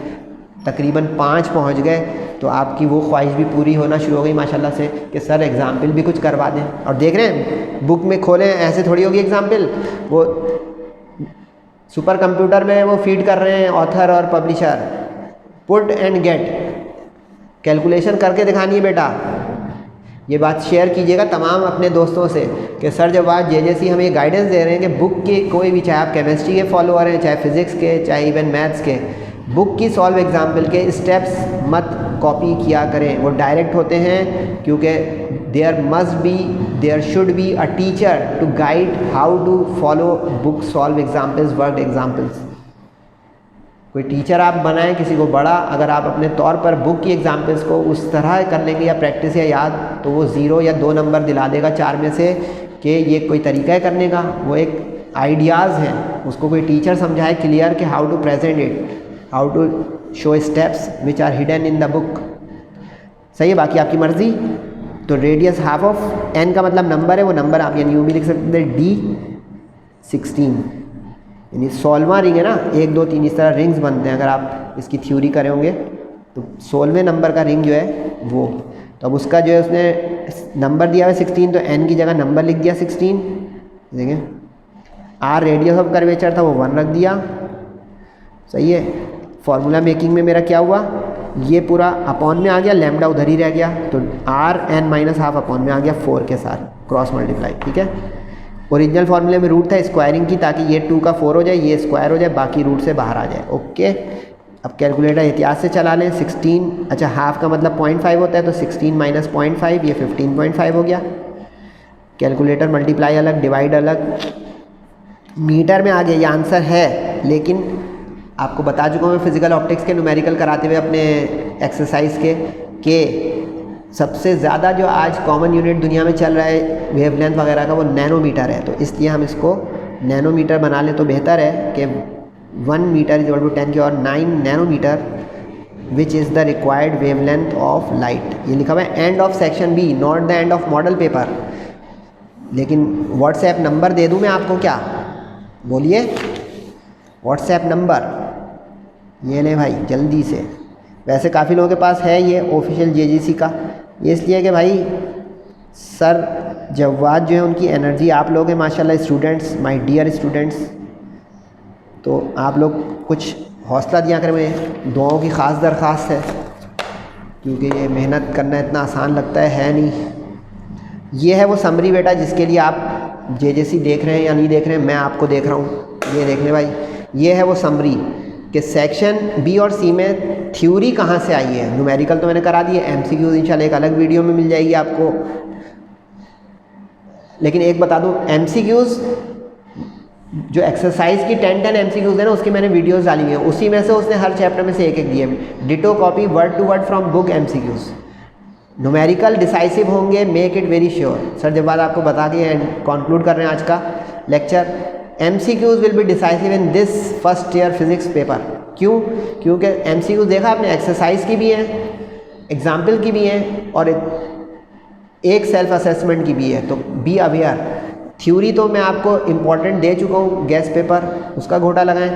तकरीबन 5 पहुंच गए। तो आपकी वो ख्वाहिश भी पूरी होना शुरू हो गई माशाल्लाह से कि सर एग्जाम्पल भी कुछ करवा दें। और देख रहे हैं बुक में खोलें, ऐसे थोड़ी होगी एग्जाम्पल, वो सुपर कंप्यूटर में वो फीड कर रहे हैं ऑथर और publisher, put and get, calculation करके दिखानी है बेटा। ये बात शेयर कीजिएगा तमाम अपने दोस्तों से कि सर जब आज जेजेसी हमें गाइडेंस दे रहे हैं कि बुक के कोई भी, चाहे आप केमिस्ट्री के फॉलोअर हैं, चाहे फिज़िक्स के, चाहे इवन मैथ्स के, बुक की सॉल्व एग्जाम्पल के स्टेप्स मत कॉपी किया करें। वो डायरेक्ट होते हैं, क्योंकि there should be a teacher to guide how to follow book solve examples, work examples. कोई टीचर आप बनाएं किसी को बड़ा, अगर आप अपने तौर पर बुक की एग्जाम्पल्स को उस तरह कर लेंगे या प्रैक्टिस या याद, तो वो 0 या 2 नंबर दिला देगा 4 में से कि ये कोई तरीका है करने का। वो एक आइडियाज़ हैं, उसको कोई टीचर समझाए क्लियर कि how to present it, how to show steps which are hidden in the book. सही है, बाकी आपकी मर्ज़ी। तो रेडियस हाफ ऑफ n का मतलब नंबर है, वो नंबर आप यानी यूँ भी लिख सकते हैं D16, यानी 16वां रिंग है ना, 1 2 3 इस तरह रिंग्स बनते हैं। अगर आप इसकी थ्योरी करे होंगे तो 16वें नंबर का रिंग जो है वो, तो अब उसका जो है उसने नंबर दिया हुआ 16, तो n की जगह नंबर लिख दिया 16। देखें r रेडियस ऑफ कर्वेचर था वो 1 रख दिया। सही है, फार्मूला मेकिंग में मेरा क्या हुआ, ये पूरा अपॉन में आ गया, लैम्डा उधर ही रह गया, तो r(n-½ अपॉन में आ गया 4 के साथ क्रॉस मल्टीप्लाई। ठीक है, ओरिजिनल फार्मूले में रूट था स्क्वायरिंग की, ताकि ये 2 का 4 हो जाए, ये स्क्वायर हो जाए, बाकी रूट से बाहर आ जाए। ओके, अब कैलकुलेटर एहतियात से चला लें। 16, अच्छा हाफ का मतलब 0.5 होता है, तो 16 माइनस 0.5 ये 15.5 हो गया। कैलकुलेटर मल्टीप्लाई अलग, डिवाइड अलग, मीटर में आ गया, ये आंसर है। लेकिन आपको बता चुका हूँ मैं फिजिकल ऑप्टिक्स के न्यूमेरिकल कराते हुए अपने एक्सरसाइज के सबसे ज़्यादा जो आज कॉमन यूनिट दुनिया में चल रहा है वेवलेंथ वगैरह का, वो नैनोमीटर है। तो इसलिए हम इसको नैनोमीटर बना लें तो बेहतर है कि 1 मीटर इज इक्वल टू 10 की और 9 nanometre which is the required wavelength of light. ये लिखा हुआ है end of section B, not the end of model paper. लेकिन व्हाट्सएप नंबर दे दूँ मैं आपको, क्या बोलिए, व्हाट्सएप नंबर ये लें भाई जल्दी से। वैसे काफ़ी लोगों के पास है ये ऑफिशियल जेजीसी का, ये इसलिए कि भाई सर जवाद जो है उनकी एनर्जी आप लोग हैं माशाल्लाह, स्टूडेंट्स, माय डियर स्टूडेंट्स, तो आप लोग कुछ हौसला दिया करें। मैं दुआओं की ख़ास दरख्वास्त है, क्योंकि ये मेहनत करना इतना आसान लगता है नहीं। ये है वो समरी बेटा जिसके लिए आप जेजेसी देख रहे हैं या नहीं देख रहे हैं, मैं आपको देख रहा हूँ। ये देख लें भाई, ये है वो समरी कि सेक्शन बी और सी में थ्योरी कहाँ से आई है। न्यूमेरिकल तो मैंने करा दी है, एमसीक्यूज इंशाल्लाह एक अलग वीडियो में मिल जाएगी आपको। लेकिन एक बता दूँ, एमसीक्यूज जो एक्सरसाइज की 10 एमसीक्यूज है ना, उसकी मैंने वीडियोस डाली हुई हैं, उसी में से उसने हर चैप्टर में से एक एक दिए। Ditto copy word to word from book MCQs. Numerical decisive होंगे, make it very sure. Sir जब बात आपको बता के कंक्लूड कर रहे हैं आज का lecture, MCQs will be decisive in this first year physics paper. क्यों? क्योंकि MCQs देखा आपने एक्सरसाइज की भी हैं, एग्जाम्पल की भी हैं, और एक सेल्फ असेसमेंट की भी है। तो बी अवेयर। थ्योरी तो मैं आपको इम्पॉर्टेंट दे चुका हूँ, गैस पेपर उसका घोटा लगाएं,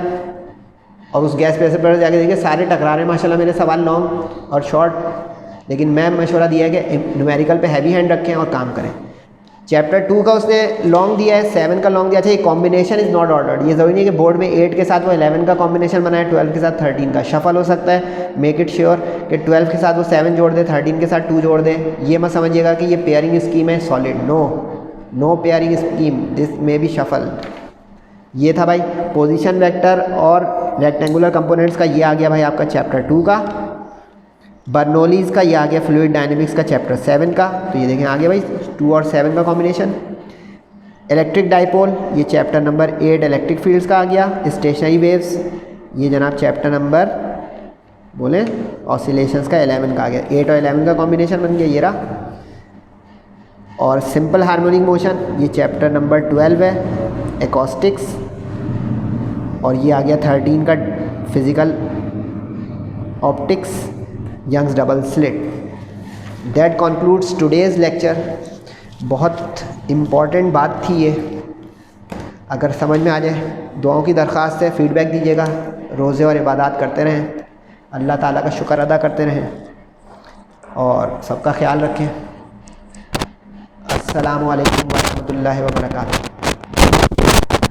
और उस गैस पेपर पर जाके देखिए सारे टकरा रहे हैं माशाल्लाह मेरे सवाल लॉन्ग और शॉर्ट। लेकिन मैं मशवरा दिया है कि न्यूमेरिकल पे हैवी हैंड रखें और काम करें। चैप्टर 2 का उसने लॉन्ग दिया है, 7 का लॉन्ग दिया। अच्छा, ये कॉम्बिनेशन इज़ नॉट ऑर्डर्ड, ये ज़रूरी नहीं है कि बोर्ड में 8 के साथ वो 11 का कॉम्बिनेशन बनाए, 12 के साथ 13 का शफल हो सकता है। मेक इट श्योर कि 12 के साथ वो 7 जोड़ दे, 13 के साथ 2 जोड़ दे। ये मत समझिएगा कि ये पेयरिंग स्कीम है solid, no pairing scheme, this may be shuffle. ये था भाई पोजीशन वेक्टर और रेक्टेंगुलर कंपोनेंट्स का, ये आ गया भाई आपका चैप्टर 2 का। बर्नौलीज़ का ये आ गया फ्लूइड डायनेमिक्स का चैप्टर 7 का। तो ये देखें आगे भाई 2 और 7 का कॉम्बिनेशन। इलेक्ट्रिक डाइपोल, ये चैप्टर नंबर 8 इलेक्ट्रिक फील्ड्स का आ गया। स्टेशनरी वेव्स, ये जनाब चैप्टर नंबर बोलें ऑसिलेशंस का 11 का आ गया। 8 और 11 का कॉम्बिनेशन बन गया ये रहा। और सिंपल हार्मोनिक मोशन, ये चैप्टर नंबर 12 है एकॉस्टिक्स। और ये आ गया 13 का physical optics Young's double slit. That concludes today's lecture. बहुत इम्पॉर्टेंट बात थी ये, अगर समझ में आ जाए। दुआओं की दरख्वास्त है, फीडबैक दीजिएगा, रोज़े और इबादत करते रहें, अल्लाह ताला का शुक्र अदा करते रहें, और सबका ख्याल रखें। अस्सलामु अलैकुम व रहमतुल्लाहि व बरकातुहू।